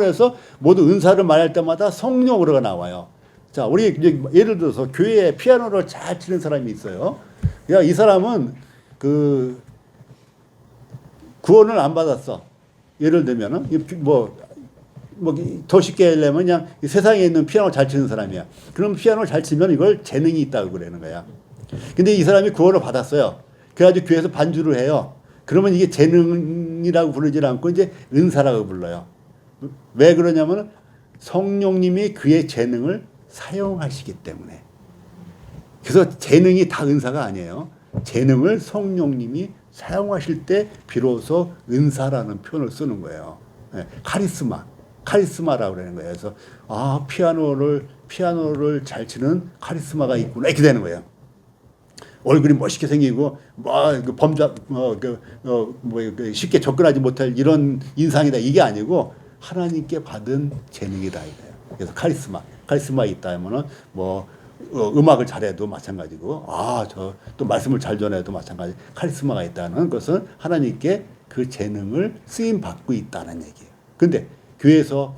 해서 모두 은사를 말할 때마다 성령으로가 나와요. 자, 우리 이제 예를 들어서 교회에 피아노를 잘 치는 사람이 있어요. 야, 이 사람은 그 구원을 안 받았어. 예를 들면은 더 쉽게 하려면 그냥 세상에 있는 피아노 잘 치는 사람이야. 그럼 피아노 잘 치면 이걸 재능이 있다고 그러는 거야. 근데 이 사람이 구원을 받았어요. 그래가지고 교회에서 반주를 해요. 그러면 이게 재능이라고 부르지 않고 이제 은사라고 불러요. 왜 그러냐면 성령님이 그의 재능을 사용하시기 때문에. 그래서 재능이 다 은사가 아니에요. 재능을 성령님이 사용하실 때 비로소 은사라는 표현을 쓰는 거예요. 네, 카리스마라고 그러는 거예요. 그래서 아 피아노를 잘 치는 카리스마가 있구나 이렇게 되는 거예요. 얼굴이 멋있게 생기고 쉽게 접근하지 못할 이런 인상이다 이게 아니고 하나님께 받은 재능이다 이거예요. 그래서 카리스마 있다 하면은 음악을 잘해도 마찬가지고 저 또 말씀을 잘 전해도 마찬가지 카리스마가 있다는 것은 하나님께 그 재능을 쓰임 받고 있다는 얘기예요. 근데 교회에서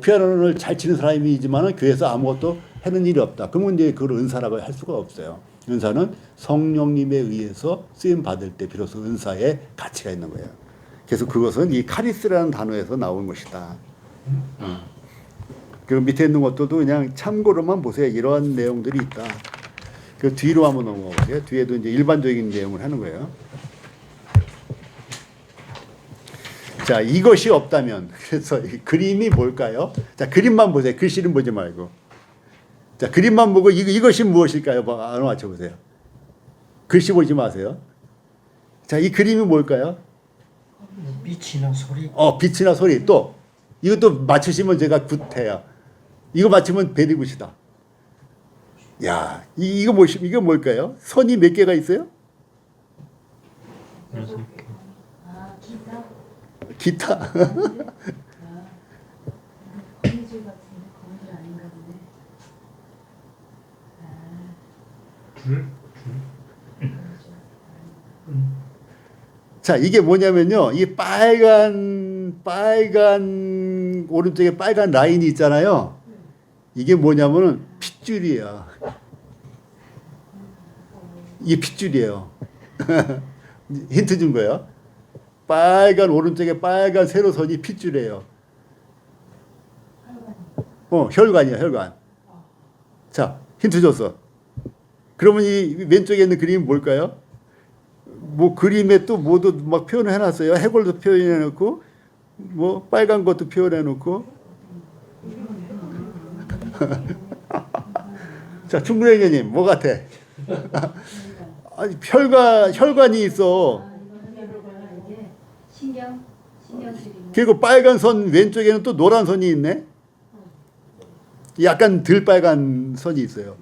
피아노를 잘 치는 사람이지만은 교회에서 아무것도 하는 일이 없다. 그러면 이제 그걸 은사라고 할 수가 없어요. 은사는 성령님에 의해서 쓰임 받을 때 비로소 은사의 가치가 있는 거예요. 그래서 그것은 이 카리스라는 단어에서 나온 것이다. 그 밑에 있는 것들도 그냥 참고로만 보세요. 이러한 내용들이 있다. 그 뒤로 한번 넘어가 보세요. 뒤에도 이제 일반적인 내용을 하는 거예요. 자, 이것이 없다면 그래서 이 그림이 뭘까요? 자, 그림만 보세요. 글씨는 보지 말고. 자, 그림만 보고 이것이 무엇일까요? 한번 맞춰보세요. 글씨 보지 마세요. 자, 이 그림이 뭘까요? 빛이나 소리. 빛이나 소리. 또 이것도 맞추시면 제가 굿해요. 이거 맞추면 베리굿이다. 야, 이게 뭘까요? 선이 몇 개가 있어요? 기타? 기타. 거미줄 같은데 거미줄 아닌가 보네. 자, 이게 뭐냐면요. 이 빨간 오른쪽에 빨간 라인이 있잖아요. 이게 뭐냐면은 핏줄이에요. 이게 핏줄이에요. 힌트 준 거예요. 오른쪽에 빨간 세로선이 핏줄이에요. 혈관이야, 혈관. 자, 힌트 줬어. 그러면 이 왼쪽에 있는 그림이 뭘까요? 그림에 또 뭐도 막 표현을 해놨어요. 해골도 표현해놓고, 빨간 것도 표현해놓고. 자, 충분해님, 뭐 같아? 아니, 혈관이 있어. 이게 신경줄이. 그리고 빨간 선 왼쪽에는 또 노란 선이 있네. 약간 덜 빨간 선이 있어요.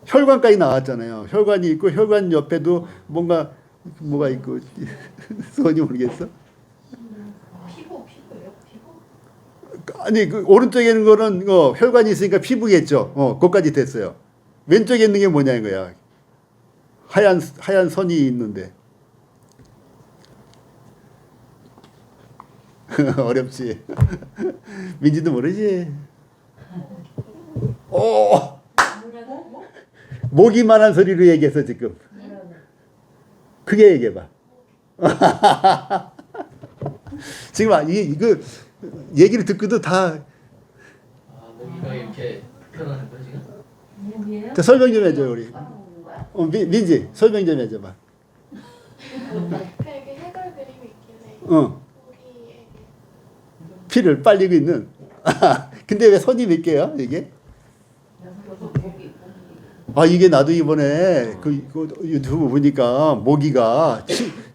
혈관까지 나왔잖아요. 혈관이 있고 혈관 옆에도 뭐가 있고 선이 모르겠어. 피부예요? 피부? 아니 그 오른쪽에 있는 거는 혈관이 있으니까 피부겠죠. 그것까지 됐어요. 왼쪽에 있는 게 뭐냐는 거야. 하얀 선이 있는데. 어렵지. 민지도 모르지. 모기만한 소리로 얘기했어 지금. 크게 얘기해봐. 지금 이거 얘기를 듣고도 다. 모기가 이렇게 표현하는 거야 지금? 목이에요? 자, 설명 좀 해줘 우리. 민지 설명 좀 해줘봐. 이렇게 해골 그림이 있길래 우리에게 피를 빨리고 있는. 근데 왜 선이 몇 개야 이게? 이게 나도 이번에 그 유튜브 보니까 모기가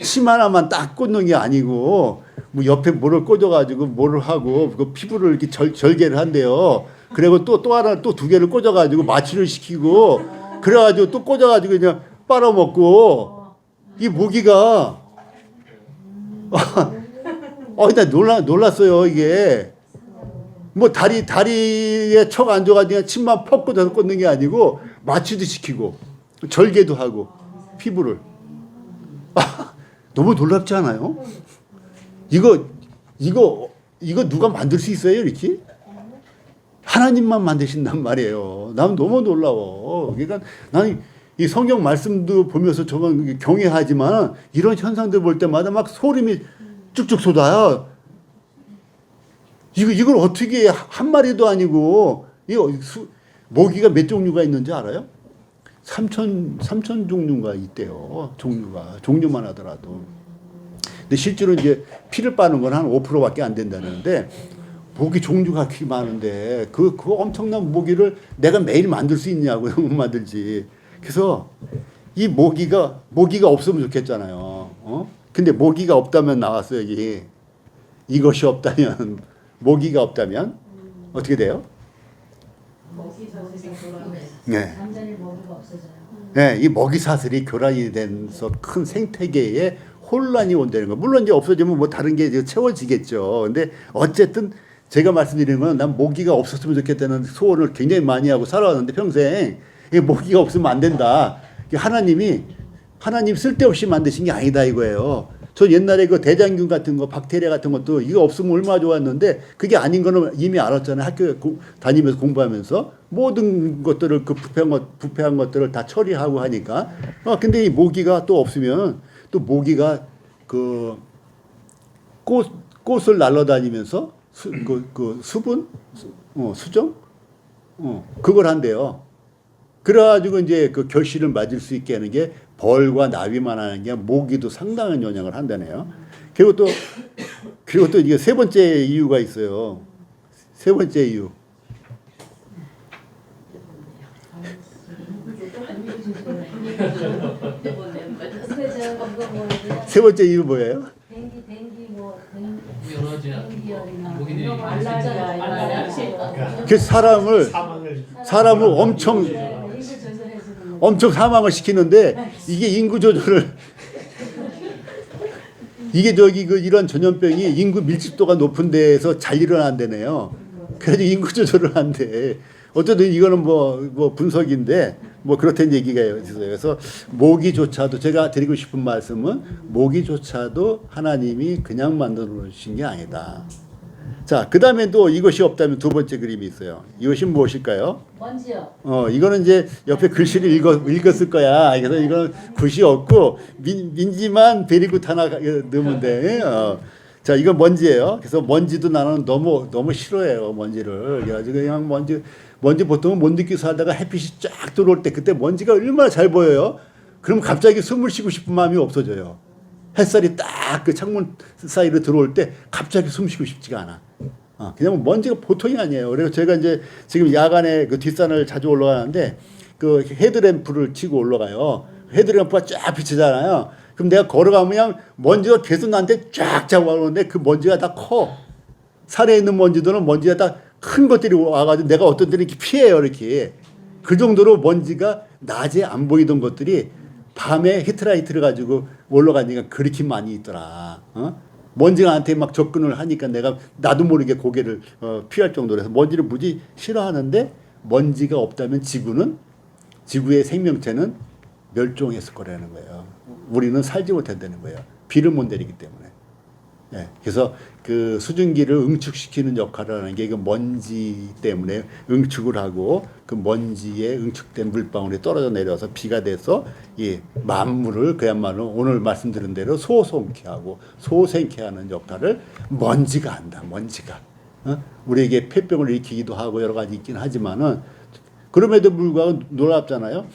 침 하나만 딱 꽂는 게 아니고 옆에 뭐를 꽂아가지고 뭐를 하고 그 피부를 이렇게 절개를 한대요. 그리고 또 하나 또 두 개를 꽂아가지고 마취를 시키고 그래가지고 또 꽂아가지고 그냥 빨아먹고 이 모기가 나 놀랐어요 이게. 다리에 척 앉아가지고 그냥 침만 퍽 꽂아서 꽂는 게 아니고 마취도 시키고 절개도 하고 피부를. 너무 놀랍지 않아요? 이거 누가 만들 수 있어요 이렇게? 하나님만 만드신단 말이에요. 난 너무 놀라워. 그러니까 나는 이 성경 말씀도 보면서 저건 경외하지만 이런 현상들 볼 때마다 막 소름이 쭉쭉 쏟아요. 이걸 어떻게 한 마리도 아니고 모기가 몇 종류가 있는지 알아요? 삼천 종류가 있대요. 종류만 하더라도. 근데 실제로 이제 피를 빠는 건 한 5%밖에 안 된다는데 모기 종류가 그렇게 많은데 그 엄청난 모기를 내가 매일 만들 수 있냐고요. 못 만들지. 그래서 이 모기가 없으면 좋겠잖아요. 근데 모기가 없다면 나왔어요, 여기. 이것이 없다면 모기가 없다면 어떻게 돼요? 네. 잠자리 먹이가 없어져요. 네, 이 먹이 사슬이 교란이 돼서 큰 생태계에 혼란이 온다는 거. 물론 이제 없어지면 뭐 다른 게 이제 채워지겠죠. 근데 어쨌든 제가 말씀드리는 건 난 모기가 없었으면 좋겠다는 소원을 굉장히 많이 하고 살아왔는데 평생 이 모기가 없으면 안 된다. 하나님 쓸데없이 만드신 게 아니다 이거예요. 저 옛날에 그 대장균 같은 거, 박테리아 같은 것도 이거 없으면 얼마나 좋았는데 그게 아닌 거는 이미 알았잖아요. 학교에 다니면서 공부하면서 모든 것들을 그 부패한 것들을 다 처리하고 하니까. 근데 이 모기가 또 없으면 또 모기가 그 꽃을 날아다니면서 수분, 수정, 그걸 한대요. 그래가지고 이제 그 결실을 맞을 수 있게 하는 게 벌과 나비만 하는 게 모기도 상당한 영향을 한다네요. 그리고 또 이게 세 번째 이유가 있어요. 세 번째 이유. 세 번째 이유 뭐예요? 댕기 여러 이제 모기들이 그 사람을 엄청 사망을 시키는데 이게 인구 조절을 이게 이런 전염병이 인구 밀집도가 높은 데에서 잘 일어난다네요. 그래서 인구 조절을 한대. 어쨌든 이거는 뭐 분석인데 뭐 그렇다는 얘기가 있어요. 그래서 모기조차도 제가 드리고 싶은 말씀은 모기조차도 하나님이 그냥 만들어 놓으신 게 아니다. 자, 그 다음에 또 이것이 없다면 두 번째 그림이 있어요. 이것이 무엇일까요? 먼지요. 이거는 이제 옆에 글씨를 읽었을 거야. 그래서 이거는 굿이 없고 민지만 베리굿 하나 넣으면 돼. 자, 이건 먼지예요. 그래서 먼지도 나는 너무 싫어해요. 먼지를. 그래가지고 그냥 먼지 보통은 못 느끼고 살다가 햇빛이 쫙 들어올 때 그때 먼지가 얼마나 잘 보여요. 그럼 갑자기 숨을 쉬고 싶은 마음이 없어져요. 햇살이 딱 그 창문 사이로 들어올 때 갑자기 숨 쉬고 싶지가 않아. 그냥 먼지가 보통이 아니에요. 그래서 제가 이제 지금 야간에 그 뒷산을 자주 올라가는데 그 헤드램프를 치고 올라가요. 헤드램프가 쫙 비치잖아요. 그럼 내가 걸어가면 그냥 먼지가 계속 나한테 쫙 잡아오는데 그 먼지가 다 커. 산에 있는 먼지들은 먼지가 다 큰 것들이 와가지고 내가 어떤 때는 이렇게 피해요. 이렇게. 그 정도로 먼지가 낮에 안 보이던 것들이 밤에 히트라이트를 가지고 올라가니까 그렇게 많이 있더라. 먼지가 나한테 막 접근을 하니까 내가 나도 모르게 고개를 피할 정도로 해서 먼지를 무지 싫어하는데 먼지가 없다면 지구의 생명체는 멸종했을 거라는 거예요. 우리는 살지 못한다는 거예요. 비를 못 내리기 때문에. 예, 그래서 그 수증기를 응축시키는 역할을 하는 게 그 먼지 때문에 응축을 하고 그 먼지에 응축된 물방울이 떨어져 내려서 비가 돼서 이 만물을 그야말로 오늘 말씀드린 대로 소송케 하고 소생케 하는 역할을 먼지가 한다. 먼지가. 우리에게 폐병을 일으키기도 하고 여러 가지 있긴 하지만은 그럼에도 불구하고 놀랍잖아요.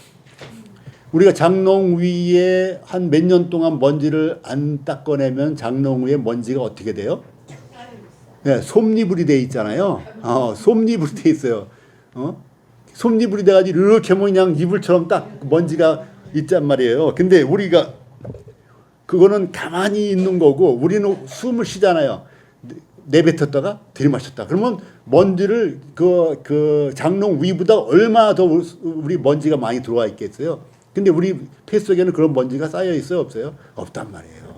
우리가 장롱 위에 한 몇 년 동안 먼지를 안 닦아내면 장롱 위에 먼지가 어떻게 돼요? 네, 솜니불이 돼 있잖아요. 솜니불이 돼 있어요. 솜니불이 돼가지고 이렇게 그냥 이불처럼 딱 먼지가 있단 말이에요. 근데 우리가 그거는 가만히 있는 거고 우리는 숨을 쉬잖아요. 내뱉었다가 들이마셨다. 그러면 먼지를 그 장롱 위보다 얼마나 더 우리 먼지가 많이 들어와 있겠어요. 근데 우리 폐 속에는 그런 먼지가 쌓여 있어요, 없어요? 없단 말이에요.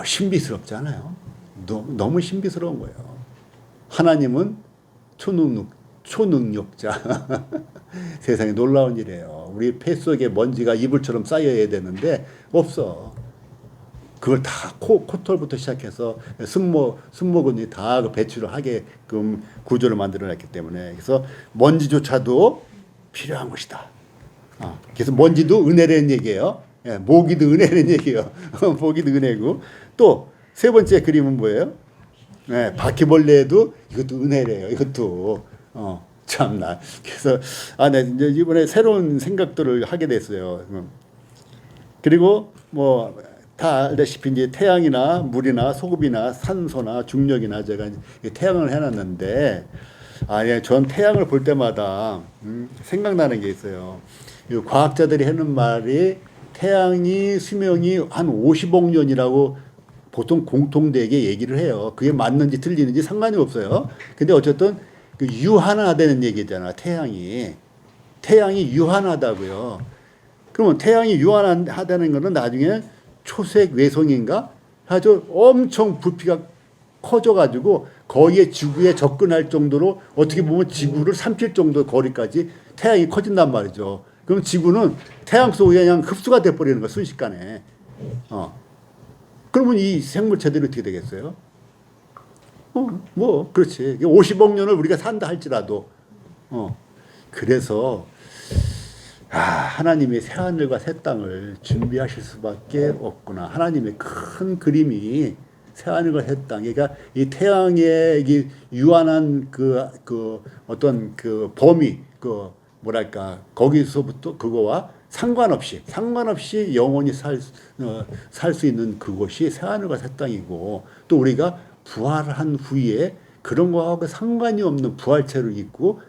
신비스럽지 않아요? 너무 신비스러운 거예요. 하나님은 초능력자. 세상에 놀라운 일이에요. 우리 폐 속에 먼지가 이불처럼 쌓여야 되는데 없어. 그걸 다 코털부터 시작해서 승모근이 다 배출을 하게끔 구조를 만들어냈기 때문에 그래서 먼지조차도 필요한 것이다. 그래서 먼지도 은혜라는 얘기예요. 예, 모기도 은혜라는 얘기예요. 모기도 은혜고 또 세 번째 그림은 뭐예요? 예, 바퀴벌레도 이것도 은혜래요. 이것도 참나. 그래서 네, 이제 이번에 새로운 생각들을 하게 됐어요. 그리고 뭐 다 알다시피 이제 태양이나 물이나 소금이나 산소나 중력이나 제가 이제 태양을 해놨는데 예, 전 태양을 볼 때마다 생각나는 게 있어요. 이 과학자들이 하는 말이 태양이 수명이 한 50억 년이라고 보통 공통되게 얘기를 해요. 그게 맞는지 틀리는지 상관이 없어요. 근데 어쨌든 그 유한하다는 얘기잖아. 태양이 유한하다고요. 그러면 태양이 유한하다는 거는 나중에 초색 외성인가 아주 엄청 부피가 커져가지고 거기에 지구에 접근할 정도로 어떻게 보면 지구를 삼킬 정도 거리까지 태양이 커진단 말이죠. 그럼 지구는 태양 속에 그냥 흡수가 돼버리는 거야 순식간에. 그러면 이 생물체들이 어떻게 되겠어요? 뭐 그렇지. 50억 년을 우리가 산다 할지라도. 그래서 하나님이 새하늘과 새 땅을 준비하실 수밖에 없구나. 하나님의 큰 그림이 새하늘과 새 땅. 그러니까 이 태양의 이 유한한 그 어떤 그 범위, 그 뭐랄까 거기서부터 그거와 상관없이 영원히 살 수 있는 그곳이 새하늘과 새 땅이고, 또 우리가 부활한 후에 그런 거하고 상관이 없는 부활체를 입고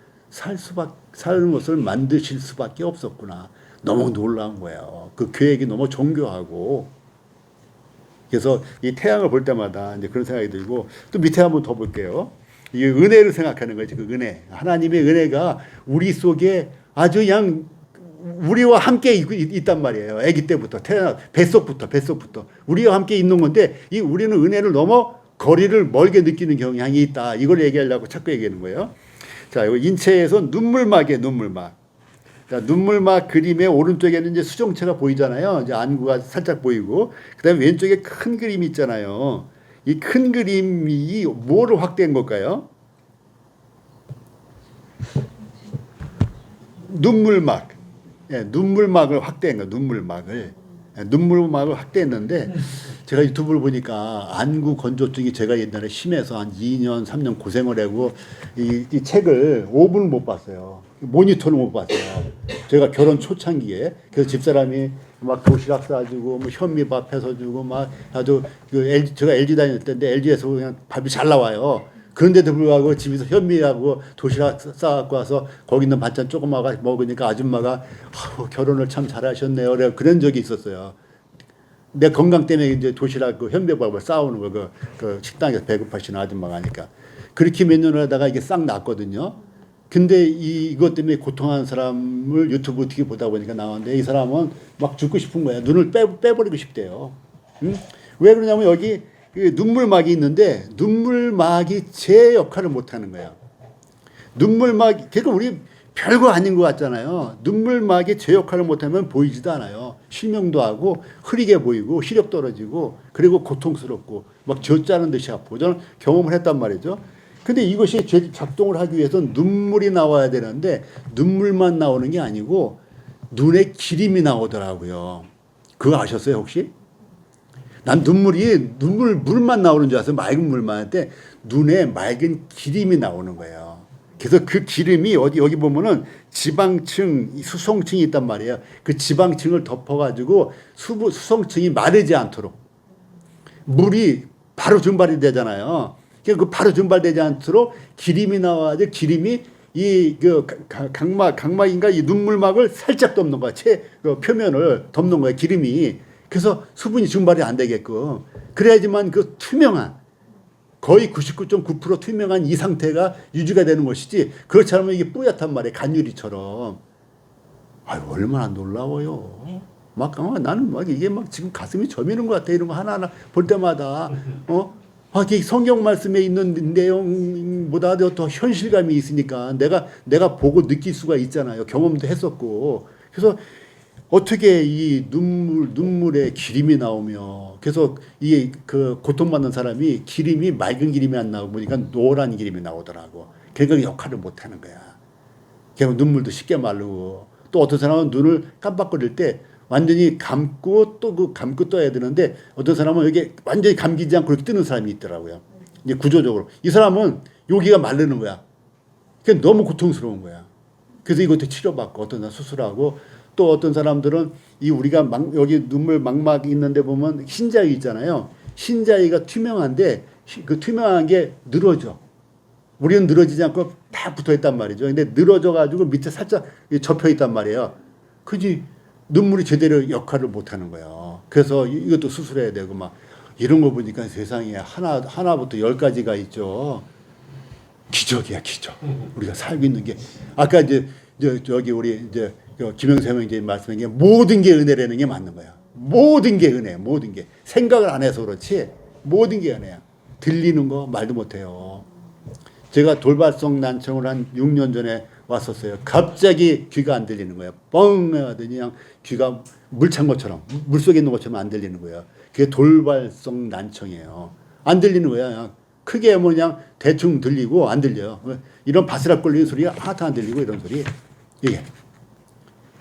사는 것을 만드실 수밖에 없었구나. 너무 놀라운 거예요. 그 계획이 너무 정교하고. 그래서 이 태양을 볼 때마다 이제 그런 생각이 들고, 또 밑에 한번 더 볼게요. 이 은혜를 생각하는 거지. 그 은혜. 하나님의 은혜가 우리 속에 아주 그냥 우리와 함께 있단 말이에요. 아기 때부터 뱃속부터 우리와 함께 있는 건데, 이 우리는 은혜를 넘어 거리를 멀게 느끼는 경향이 있다. 이걸 얘기하려고 자꾸 얘기하는 거예요. 자, 인체에서 눈물막이에요. 눈물막. 자, 눈물막 그림의 오른쪽에는 이제 수정체가 보이잖아요. 이제 안구가 살짝 보이고, 그다음에 왼쪽에 큰 그림이 있잖아요. 이 큰 그림이 뭐로 확대한 걸까요? 눈물막. 예, 눈물막을 확대한 거예요. 눈물막을 확대했는데, 제가 유튜브를 보니까 안구 건조증이 제가 옛날에 심해서 한 2년, 3년 고생을 하고 이 책을 5분을 못 봤어요. 모니터를 못 봤어요. 제가 결혼 초창기에. 그래서 집사람이 막 도시락 싸주고 뭐 현미밥 해서 주고 막 아주 제가 LG 다닐 때인데 LG에서 그냥 밥이 잘 나와요. 그런데도 불구하고 집에서 현미하고 도시락 싸갖고 와서 거기 있는 반찬 조그마가 먹으니까 아줌마가 결혼을 참 잘하셨네요. 그런 적이 있었어요. 내 건강 때문에 이제 도시락 그 현미밥을 싸우는 거 그 식당에서 배급하시는 아줌마가 하니까 그렇게 몇 년을 하다가 이게 싹 났거든요. 근데 이것 때문에 고통하는 사람을 유튜브 어떻게 보다 보니까 나왔는데, 이 사람은 막 죽고 싶은 거야. 눈을 빼버리고 싶대요. 왜 그러냐면 여기 눈물막이 있는데 눈물막이 제 역할을 못하는 거예요. 그러니까 우리 별거 아닌 것 같잖아요. 눈물막이 제 역할을 못하면 보이지도 않아요. 실명도 하고 흐리게 보이고 시력 떨어지고 그리고 고통스럽고 막 젖자는 듯이 아프고, 저는 경험을 했단 말이죠. 근데 이것이 작동을 하기 위해서는 눈물이 나와야 되는데 눈물만 나오는 게 아니고 눈에 기림이 나오더라고요. 그거 아셨어요 혹시? 난 물만 나오는 줄 알았어요. 맑은 물만 할때 눈에 맑은 기림이 나오는 거예요. 그래서 그 기름이 여기 보면은 지방층, 수성층이 있단 말이에요. 그 지방층을 덮어가지고 수성층이 마르지 않도록, 물이 바로 증발이 되잖아요. 그 바로 증발되지 않도록 기림이 나와야지. 기림이 각막인가 이 눈물막을 살짝 덮는 거야. 그 표면을 덮는 거야. 기름이. 그래서 수분이 증발이 안 되게끔. 그래야지만 그 투명한, 거의 99.9% 투명한 이 상태가 유지가 되는 것이지, 그렇지 않으면 이게 뿌옇단 말이에요. 간유리처럼. 아유, 얼마나 놀라워요. 나는 이게 지금 가슴이 저미는 것 같아. 이런 거 하나하나 볼 때마다. 이 성경 말씀에 있는 내용보다 더 현실감이 있으니까 내가 보고 느낄 수가 있잖아요. 경험도 했었고. 그래서 어떻게 이 눈물에 기림이 나오며, 그래서 그 고통받는 사람이 기림이 맑은 기림이 안 나오고 보니까 노란 기림이 나오더라고. 그러니까 역할을 못 하는 거야. 그냥 눈물도 쉽게 마르고, 또 어떤 사람은 눈을 깜빡거릴 때 완전히 감고 또 감고 떠야 되는데, 어떤 사람은 여기 완전히 감기지 않고 이렇게 뜨는 사람이 있더라고요. 이제 구조적으로 이 사람은 여기가 마르는 거야. 그게 너무 고통스러운 거야. 그래서 이것도 치료받고 어떤 사람 수술하고 또 어떤 사람들은 이 우리가 여기 눈물 망막 있는데 보면 흰자위 있잖아요. 흰자위가 투명한데 그 투명한 게 늘어져. 우리는 늘어지지 않고 다 붙어 있단 말이죠. 근데 늘어져 가지고 밑에 살짝 접혀 있단 말이에요. 그지 눈물이 제대로 역할을 못 하는 거예요. 그래서 이것도 수술해야 되고 막 이런 거 보니까 세상에 하나부터 10가지가 있죠. 기적이야, 기적. 우리가 살고 있는 게 아까 이제 저기 우리 이제 김영세 형님 말씀한 게 모든 게 은혜라는 게 맞는 거야. 모든 게 은혜, 모든 게 생각을 안 해서 그렇지 모든 게 은혜야. 들리는 거 말도 못 해요. 제가 돌발성 난청을 한 6년 전에 왔었어요. 갑자기 귀가 안 들리는 거야. 뻥 하더니 그냥 귀가 물 찬 것처럼 물속에 있는 것처럼 안 들리는 거야. 그게 돌발성 난청이에요. 안 들리는 거야. 그냥 크게 하면 그냥 대충 들리고 안 들려요. 이런 바스락 걸리는 소리가 하나도 안 들리고 이런 소리. 이게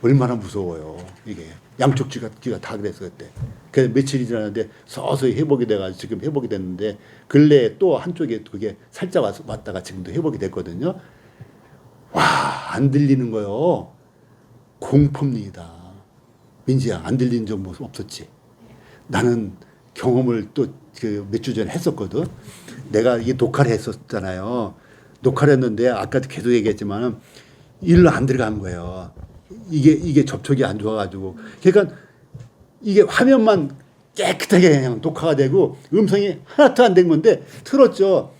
얼마나 무서워요. 이게 양쪽 귀가 다 그랬어 그때. 그래서 며칠이 지났는데 서서히 회복이 돼가지고 지금 회복이 됐는데 근래에 또 한쪽에 그게 살짝 왔다가 지금도 회복이 됐거든요. 와, 안 들리는 거요. 공포입니다. 민지야, 안 들리는 적 없었지? 나는 경험을 또 몇 주 전에 했었거든. 내가 이게 녹화를 했었잖아요. 녹화를 했는데 아까도 계속 얘기했지만 일로 안 들어간 거예요. 이게 접촉이 안 좋아가지고. 그러니까 이게 화면만 깨끗하게 그냥 녹화가 되고 음성이 하나도 안 된 건데 틀었죠.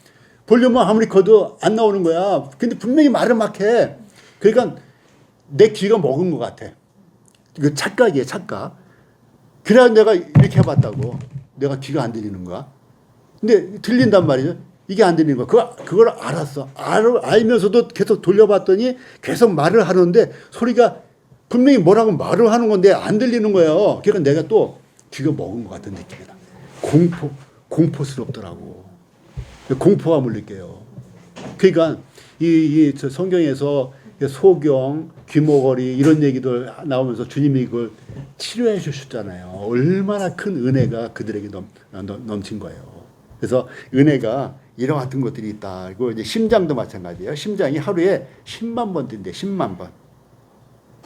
볼륨은 아무리 커도 안 나오는 거야. 근데 분명히 말을 막 해. 그러니까 내 귀가 먹은 것 같아. 이거 착각이에요, 착각. 그래야 내가 이렇게 해봤다고. 내가 귀가 안 들리는 거야. 근데 들린단 말이죠. 이게 안 들리는 거야. 그걸 알았어. 알면서도 계속 돌려봤더니 계속 말을 하는데 소리가 분명히 뭐라고 말을 하는 건데 안 들리는 거예요. 그러니까 내가 또 귀가 먹은 것 같은 느낌이 나. 공포스럽더라고. 공포감을 느껴요. 그러니까 저 성경에서 소경, 귀머거리 이런 얘기들 나오면서 주님이 이걸 치료해 주셨잖아요. 얼마나 큰 은혜가 그들에게 넘친 거예요. 그래서 은혜가 이런 같은 것들이 있다. 그리고 이제 심장도 마찬가지예요. 심장이 하루에 10만 번 뛴대. 10만 번.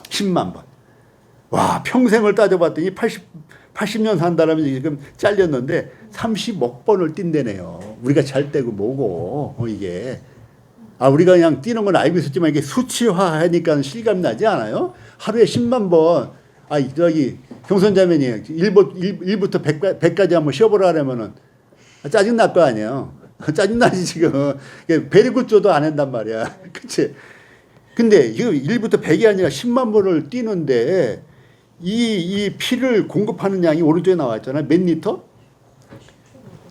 10만 번. 와, 평생을 따져봤더니 80년 산다라면 지금 잘렸는데 30억 번을 뛴대네요. 우리가 잘 때고 뭐고 이게. 우리가 그냥 뛰는 건 알고 있었지만 이게 수치화하니까 실감이 나지 않아요? 하루에 10만 번. 저기 경선자매니 1부터 100까지 한번 쉬어보라 하려면은 짜증날 거 아니에요. 짜증나지 지금. 베리굿조도 안 한단 말이야. 그치? 근데 이거 1부터 100이 아니라 10만 번을 뛰는데 이 피를 공급하는 양이 오른쪽에 나와 있잖아요. 몇 리터?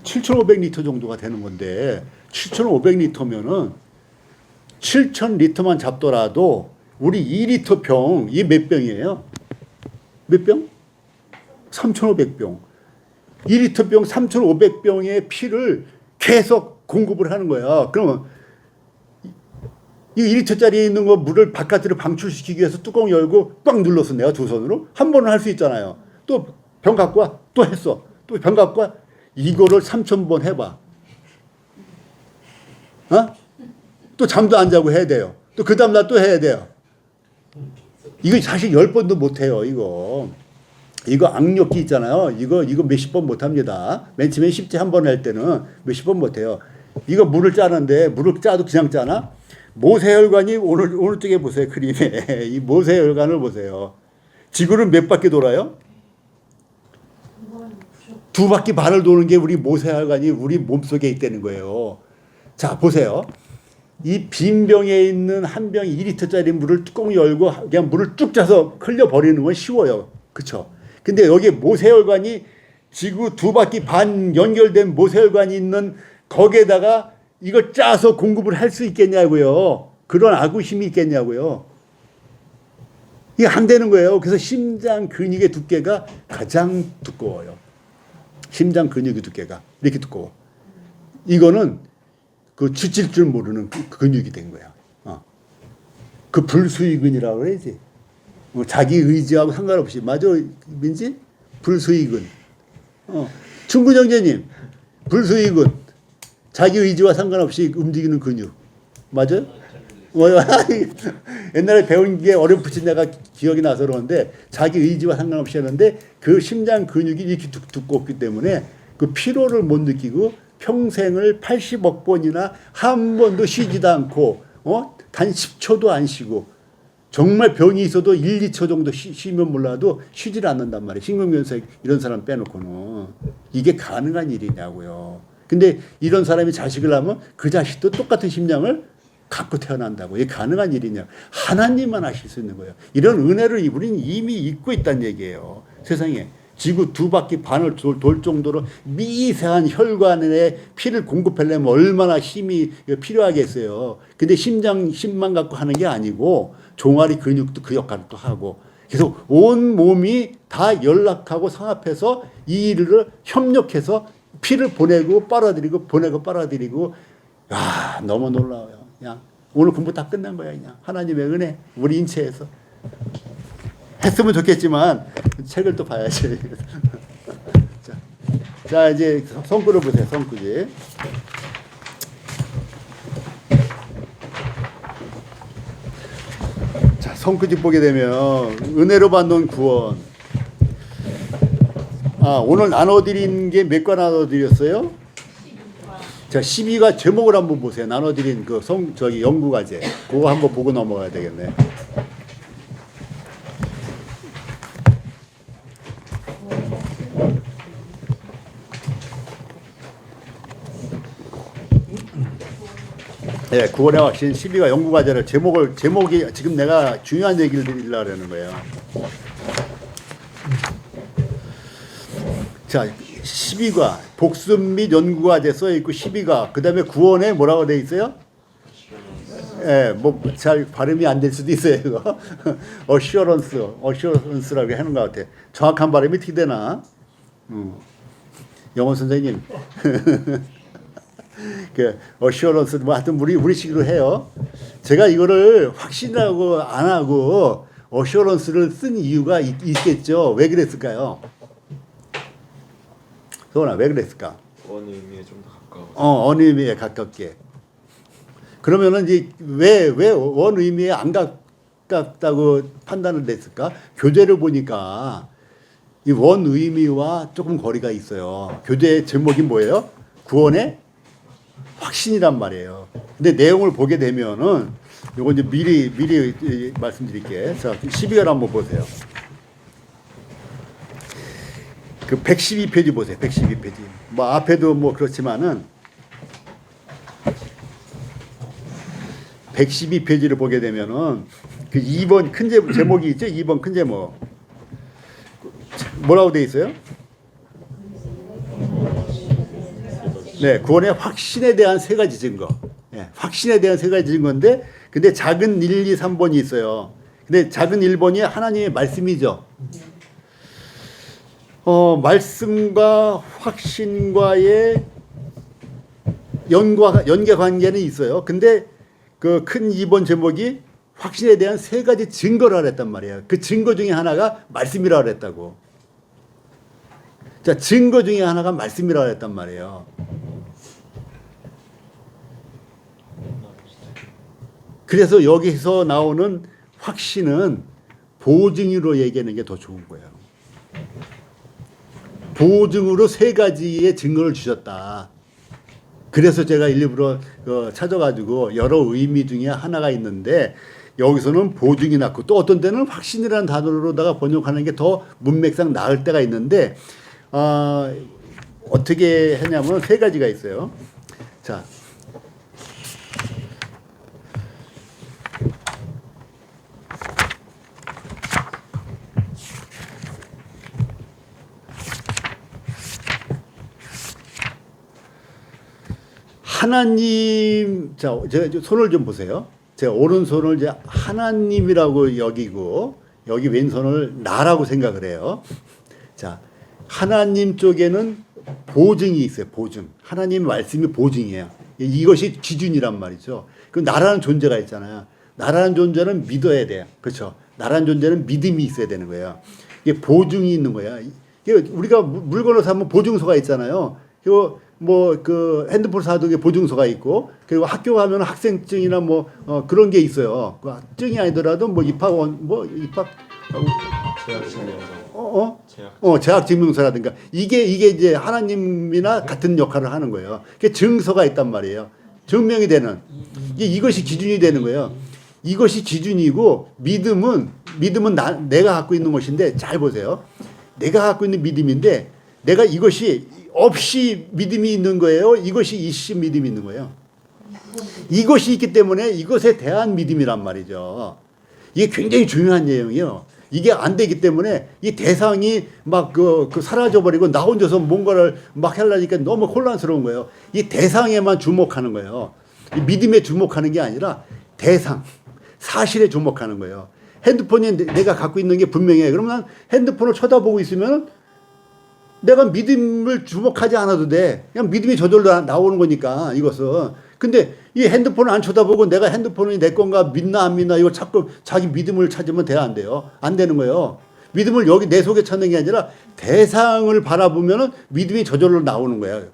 7,500리터 정도가 되는 건데 7,500리터면은 7,000리터만 잡더라도 우리 2리터 병, 이게 몇 병이에요? 몇 병? 3,500병. 2리터 병 3,500병의 피를 계속 공급을 하는 거야. 그러면 이 2리터짜리에 있는 거 물을 바깥으로 방출시키기 위해서 뚜껑 열고 꽉 눌렀어. 내가 두 손으로. 한 번은 할 수 있잖아요. 또 병 갖고 와. 또 했어. 또 병 갖고 와. 이거를 3,000번 해봐. 또 잠도 안 자고 해야 돼요. 또 그 다음날 또 해야 돼요. 이거 사실 10번도 못 해요, 이거. 이거 악력기 있잖아요. 이거 몇십 번 못 합니다. 맨 처음에 쉽지 한 번 할 때는 몇십 번 못 해요. 이거 물을 짜는데 물을 짜도 그냥 짜나? 모세혈관이 오른쪽에 보세요, 그림에. 이 모세혈관을 보세요. 지구를 몇 바퀴 돌아요? 2바퀴 반을 도는 게 우리 모세혈관이 우리 몸속에 있다는 거예요. 자, 보세요. 이 빈 병에 있는 한 병 2리터짜리 물을 뚜껑 열고 그냥 물을 쭉 짜서 흘려버리는 건 쉬워요. 그쵸? 근데 여기 모세혈관이 지구 2바퀴 반 연결된 모세혈관이 있는 거기에다가 이걸 짜서 공급을 할 수 있겠냐고요. 그런 아구힘이 있겠냐고요. 이게 안 되는 거예요. 그래서 심장 근육의 두께가 가장 두꺼워요. 심장 근육의 두께가 이렇게 두꺼워. 이거는 그 지칠 줄 모르는 근육이 된 거야. 그 불수의근이라고 그래야지. 자기 의지하고 상관없이. 맞아, 민지? 불수의근. 충분 형제님, 불수의근. 자기 의지와 상관없이 움직이는 근육. 맞아요? 뭐, 옛날에 배운 게 어렴풋이 내가 기억이 나서 그러는데 자기 의지와 상관없이 하는데 그 심장 근육이 이렇게 두껍기 때문에 그 피로를 못 느끼고 평생을 80억 번이나 한 번도 쉬지도 않고 단 10초도 안 쉬고 정말 병이 있어도 1, 2초 정도 쉬면 몰라도 쉬질 않는단 말이에요. 심근경색 이런 사람 빼놓고는. 이게 가능한 일이냐고요. 근데 이런 사람이 자식을 하면 그 자식도 똑같은 심장을 갖고 태어난다고. 이게 가능한 일이냐. 하나님만 하실 수 있는 거예요. 이런 은혜를 우리는 이미 잊고 있다는 얘기예요. 세상에. 지구 2바퀴 반을 돌 정도로 미세한 혈관에 피를 공급하려면 얼마나 힘이 필요하겠어요. 근데 심만 갖고 하는 게 아니고 종아리 근육도 그 역할을 또 하고 그래서 온 몸이 다 연락하고 상합해서 이 일을 협력해서 피를 보내고 빨아들이고 보내고 빨아들이고 야 너무 놀라워요. 그냥 오늘 공부 다 끝난 거야. 그냥 하나님의 은혜 우리 인체에서 했으면 좋겠지만 책을 또 봐야지. 자 이제 손글을 보세요. 손글이. 자 손글이 보게 되면 은혜로 받는 구원. 오늘 나눠드린 게 몇 과 나눠드렸어요? 자 12과 제목을 한번 보세요. 나눠드린 그 연구과제 그거 한번 보고 넘어가야 되겠네. 네, 구원의 확신 12가 연구과제를 제목이 지금 내가 중요한 얘기를 드리려고 하는 거예요. 자, 12과 복습 및 연구과제 써 있고 12가 그다음에 구원에 뭐라고 돼 있어요? 예, 뭐 잘 발음이 안 될 수도 있어요, 이거. 어슈어런스라고 하는 것 같아. 정확한 발음이 어떻게 되나? 영어 선생님. 그 어슈어런스 뭐 하여튼 우리식으로 해요. 제가 이거를 확신하고 안 하고 어슈어런스를 쓴 이유가 있겠죠. 왜 그랬을까요? 소원아 왜 그랬을까? 어느 의미에 좀 더 가까워. 어느 의미에 가깝게. 그러면은 이제 왜 원 의미에 안 가깝다고 판단을 냈을까? 교재를 보니까 이 원 의미와 조금 거리가 있어요. 교재 제목이 뭐예요? 구원의 확신이란 말이에요. 근데 내용을 보게 되면은 요거 이제 미리 말씀드릴게. 자, 12절 한번 보세요. 그 112페이지 보세요. 112페이지. 뭐 앞에도 뭐 그렇지만은 112페이지를 보게 되면은 그 2번 큰 제목이 있죠? 2번 큰 제목. 뭐라고 돼 있어요? 네, 구원의 확신에 대한 세 가지 증거. 네, 확신에 대한 세 가지 증거인데, 근데 작은 1, 2, 3번이 있어요. 근데 작은 1번이 하나님의 말씀이죠. 말씀과 확신과의 연계 관계는 있어요. 근데 그 큰 2번 제목이 확신에 대한 세 가지 증거를 하랬단 말이에요. 그 증거 중에 하나가 말씀이라고 그랬다고. 자, 증거 중에 하나가 말씀이라고 했단 말이에요. 그래서 여기서 나오는 확신은 보증으로 얘기하는 게 더 좋은 거예요. 보증으로 세 가지의 증거를 주셨다. 그래서 제가 일부러 찾아가지고 여러 의미 중에 하나가 있는데 여기서는 보증이 낫고 또 어떤 때는 확신이라는 단어로다가 번역하는 게 더 문맥상 나을 때가 있는데 어떻게 하냐면 세 가지가 있어요. 자, 하나님, 자, 제가 손을 좀 보세요. 제가 오른손을 이제 하나님이라고 여기고 여기 왼손을 나라고 생각을 해요. 자, 하나님 쪽에는 보증이 있어요. 보증. 하나님 말씀이 보증이에요. 이것이 기준이란 말이죠. 그 나라는 존재가 있잖아요. 나라는 존재는 믿어야 돼요. 그렇죠? 나라는 존재는 믿음이 있어야 되는 거예요. 이게 보증이 있는 거야. 이게 우리가 물건을 사면 보증서가 있잖아요. 그 뭐 그 핸드폰 사둔 게 보증서가 있고 그리고 학교 가면 학생증이나 뭐 그런 게 있어요. 그 증이 아니더라도 뭐 입학원 뭐 입학 제약 증명서. 재학 증명서라든가 이게 이제 하나님이나 같은 역할을 하는 거예요. 그게 증서가 있단 말이에요. 증명이 되는 이것이 기준이 되는 거예요. 이것이 기준이고 믿음은 내가 갖고 있는 것인데 잘 보세요. 내가 갖고 있는 믿음인데 내가 이것이 없이 믿음이 있는 거예요. 이것이 있이 믿음이 있는 거예요. 이것이 있기 때문에 이것에 대한 믿음이란 말이죠. 이게 굉장히 중요한 내용이에요. 이게 안 되기 때문에 이 대상이 막 그 사라져버리고 나 혼자서 뭔가를 막 하려니까 너무 혼란스러운 거예요. 이 대상에만 주목하는 거예요. 이 믿음에 주목하는 게 아니라 대상, 사실에 주목하는 거예요. 핸드폰이 내가 갖고 있는 게 분명해. 그러면 난 핸드폰을 쳐다보고 있으면 내가 믿음을 주목하지 않아도 돼. 그냥 믿음이 저절로 나오는 거니까 이것은. 근데 이 핸드폰을 안 쳐다보고 내가 핸드폰이 내 건가 믿나 안 믿나 이걸 자꾸 자기 믿음을 찾으면 안 돼요. 안 되는 거예요. 믿음을 여기 내 속에 찾는 게 아니라 대상을 바라보면은 믿음이 저절로 나오는 거예요.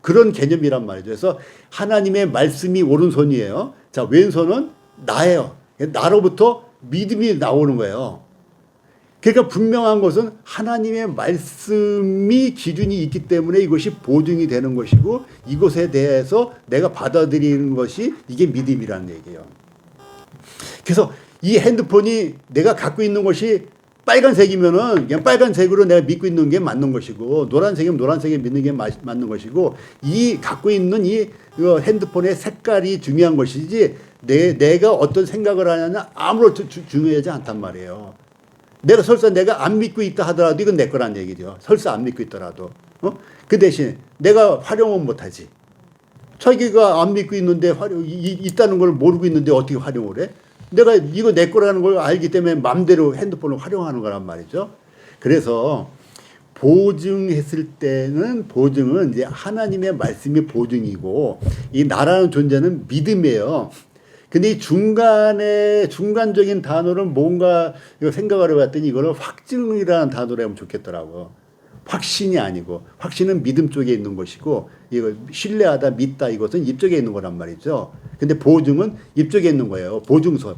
그런 개념이란 말이죠. 그래서 하나님의 말씀이 오른손이에요. 자, 왼손은 나예요. 나로부터 믿음이 나오는 거예요. 그러니까 분명한 것은 하나님의 말씀이 기준이 있기 때문에 이것이 보증이 되는 것이고 이것에 대해서 내가 받아들이는 것이 이게 믿음이라는 얘기예요. 그래서 이 핸드폰이 내가 갖고 있는 것이 빨간색이면은 그냥 빨간색으로 내가 믿고 있는 게 맞는 것이고 노란색이면 노란색에 믿는 게 맞는 것이고 이 갖고 있는 이 핸드폰의 색깔이 중요한 것이지 내가 어떤 생각을 하냐는 아무런 중요하지 않단 말이에요. 내가 안 믿고 있다 하더라도 이건 내 거란 얘기죠. 설사 안 믿고 있더라도. 그 대신 내가 활용은 못하지. 자기가 안 믿고 있는데 있다는 걸 모르고 있는데 어떻게 활용을 해? 내가 이거 내 거라는 걸 알기 때문에 마음대로 핸드폰을 활용하는 거란 말이죠. 그래서 보증했을 때는 보증은 이제 하나님의 말씀이 보증이고 이 나라는 존재는 믿음이에요. 근데 이 중간적인 단어를 뭔가 생각을 해봤더니 이거를 확증이라는 단어로 하면 좋겠더라고요. 확신이 아니고 확신은 믿음 쪽에 있는 것이고 이거 신뢰하다 믿다 이것은 입쪽에 있는 거란 말이죠. 근데 보증은 입쪽에 있는 거예요. 보증서.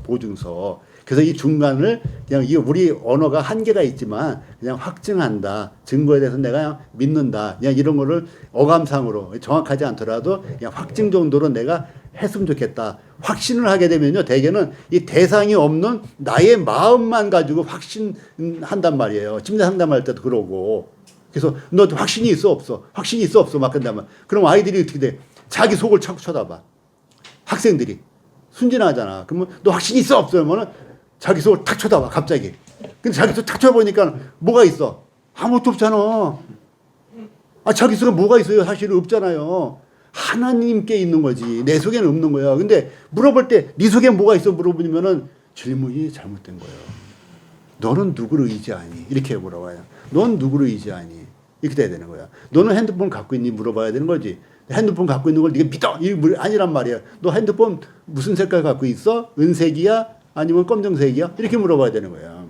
그래서 이 중간을 그냥 이 우리 언어가 한계가 있지만 그냥 확증한다. 증거에 대해서 내가 그냥 믿는다. 그냥 이런 거를 어감상으로 정확하지 않더라도 그냥 확증 정도로 내가 했으면 좋겠다. 확신을 하게 되면요, 대개는 이 대상이 없는 나의 마음만 가지고 확신한단 말이에요. 심리 상담할 때도 그러고. 그래서 너 확신이 있어 없어? 확신이 있어 없어? 막 한다면 그럼 아이들이 어떻게 돼? 자기 속을 자꾸 쳐다봐. 학생들이 순진하잖아. 그러면 너 확신이 있어 없어? 그러면 자기 속을 탁 쳐다봐 갑자기. 근데 자기 속 탁 쳐다보니까 뭐가 있어? 아무것도 없잖아. 자기 속에 뭐가 있어요? 사실은 없잖아요. 하나님께 있는 거지. 내 속에는 없는 거야. 근데 물어볼 때 네 속에 뭐가 있어? 물어보면은 질문이 잘못된 거예요. 너는 누구를 의지하니? 이렇게 물어봐요. 넌 누구를 의지하니? 이렇게 돼야 되는 거야. 너는 핸드폰 갖고 있니? 물어봐야 되는 거지. 핸드폰 갖고 있는 걸 네가 믿어? 이게 아니란 말이야. 너 핸드폰 무슨 색깔 갖고 있어? 은색이야? 아니면 검정색이야? 이렇게 물어봐야 되는 거야.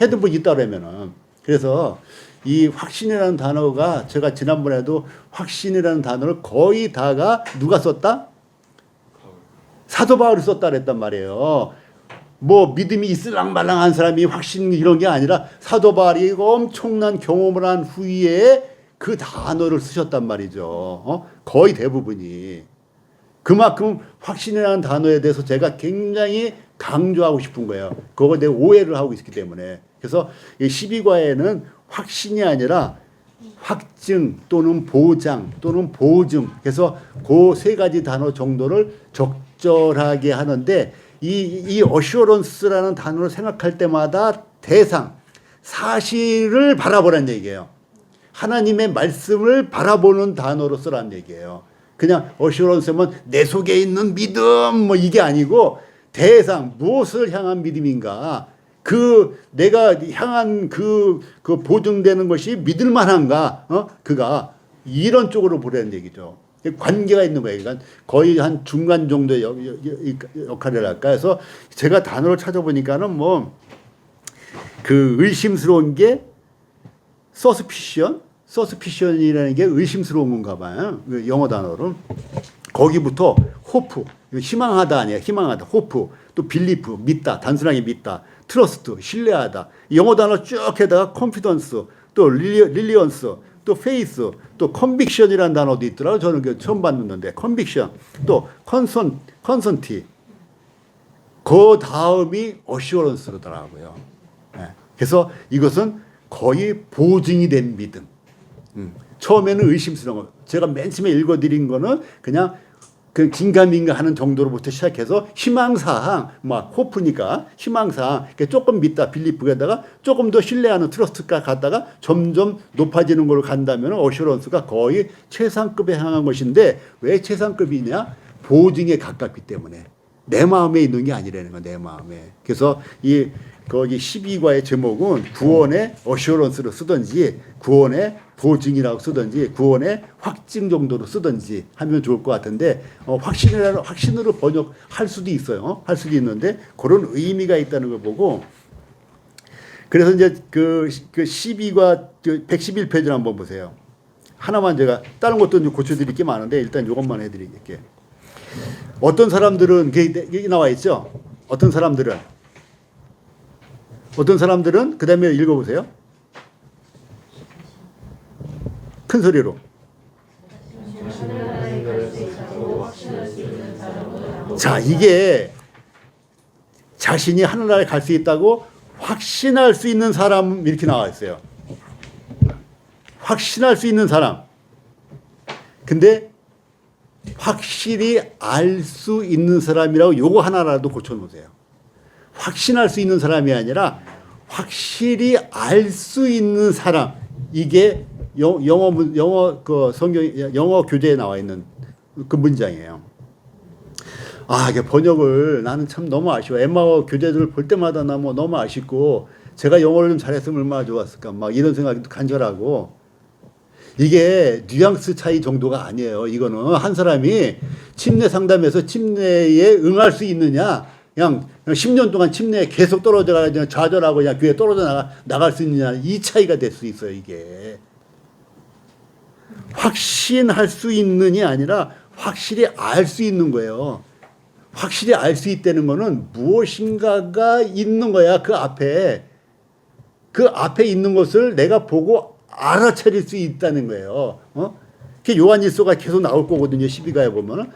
핸드폰 있다 그러면은. 그래서 이 확신이라는 단어가 제가 지난번에도 확신이라는 단어를 거의 다가 누가 썼다? 사도 바울이 썼다 그랬단 말이에요. 뭐 믿음이 있을랑말랑한 사람이 확신 이런 게 아니라 사도 바울이 엄청난 경험을 한 후에 그 단어를 쓰셨단 말이죠. 거의 대부분이. 그만큼 확신이라는 단어에 대해서 제가 굉장히 강조하고 싶은 거예요. 그거 내가 오해를 하고 있기 때문에. 그래서 이 12과에는 확신이 아니라 확증 또는 보장 또는 보증. 그래서 그 세 가지 단어 정도를 적절하게 하는데 이 어슈어런스라는 단어를 생각할 때마다 대상, 사실을 바라보라는 얘기예요. 하나님의 말씀을 바라보는 단어로 쓰라는 얘기예요. 그냥 어슈어런스면 내 속에 있는 믿음 뭐 이게 아니고 대상, 무엇을 향한 믿음인가? 내가 향한 그 보증되는 것이 믿을 만한가? 그가 이런 쪽으로 보라는 얘기죠. 관계가 있는 거예요. 그러니까 거의 한 중간 정도의 역할을 할까 해서 제가 단어를 찾아보니까는 뭐 그 의심스러운 게 suspicion, suspicion이라는 게 의심스러운 건가 봐요. 그 영어 단어로. 거기부터 hope, 희망하다 아니야. 희망하다. hope, 또 believe, 믿다. 단순하게 믿다. trust, 신뢰하다. 영어 단어 쭉 해다가 confidence, 또 reliance, 또 faith, 또 conviction이라는 단어도 있더라고요. 저는 그 처음 봤는데 conviction, 또 consent, 그 다음이 assurance더라고요. 네. 그래서 이것은 거의 보증이 된 믿음. 처음에는 의심스러운 거. 제가 맨 처음에 읽어드린 거는 그냥 그 긴가민가 하는 정도로부터 시작해서 희망사항, 막 호프니까 희망사항, 조금 믿다 빌리프에다가 조금 더 신뢰하는 트러스트가 갔다가 점점 높아지는 걸로 간다면 어슈런스가 거의 최상급에 향한 것인데 왜 최상급이냐? 보증에 가깝기 때문에. 내 마음에 있는 게 아니라는 거야, 내 마음에. 그래서 거기 12과의 제목은 구원의 어슈런스로 쓰든지 구원의 보증이라고 쓰든지 구원의 확증 정도로 쓰든지 하면 좋을 것 같은데 확신으로 번역할 수도 있어요. 할 수도 있는데 그런 의미가 있다는 걸 보고 그래서 이제 그 12과 111페이지를 한번 보세요. 하나만 제가 다른 것도 좀 고쳐드릴 게 많은데 일단 이것만 해드릴게요. 어떤 사람들은 여기 나와 있죠. 어떤 사람들은 그 다음에 읽어보세요. 큰 소리로. 자, 이게 자신이 하늘나라에 갈 수 있다고 확신할 수 있는 사람 이렇게 나와 있어요. 확신할 수 있는 사람. 근데 확실히 알 수 있는 사람이라고 요거 하나라도 고쳐놓으세요. 확신할 수 있는 사람이 아니라 확실히 알 수 있는 사람. 이게 영어 그 영어 교재에 나와 있는 그 문장이에요. 아, 이게 번역을 나는 참 너무 아쉬워. 엠마오 교재들을 볼 때마다 나 뭐 너무 아쉽고 제가 영어를 좀 잘했으면 얼마나 좋았을까 막 이런 생각도 간절하고 이게 뉘앙스 차이 정도가 아니에요. 이거는 한 사람이 침례 상담에서 침례에 응할 수 있느냐 그냥 10년 동안 침례에 계속 떨어져가 그냥 좌절하고 그냥 교회 떨어져 나갈 수 있느냐 이 차이가 될 수 있어요. 이게 확신할 수 있느냐 아니라 확실히 알 수 있는 거예요. 확실히 알 수 있다는 거는 무엇인가가 있는 거야. 그 앞에 있는 것을 내가 보고 알아차릴 수 있다는 거예요. 그 요한일서가 계속 나올 거거든요. 12가에 보면은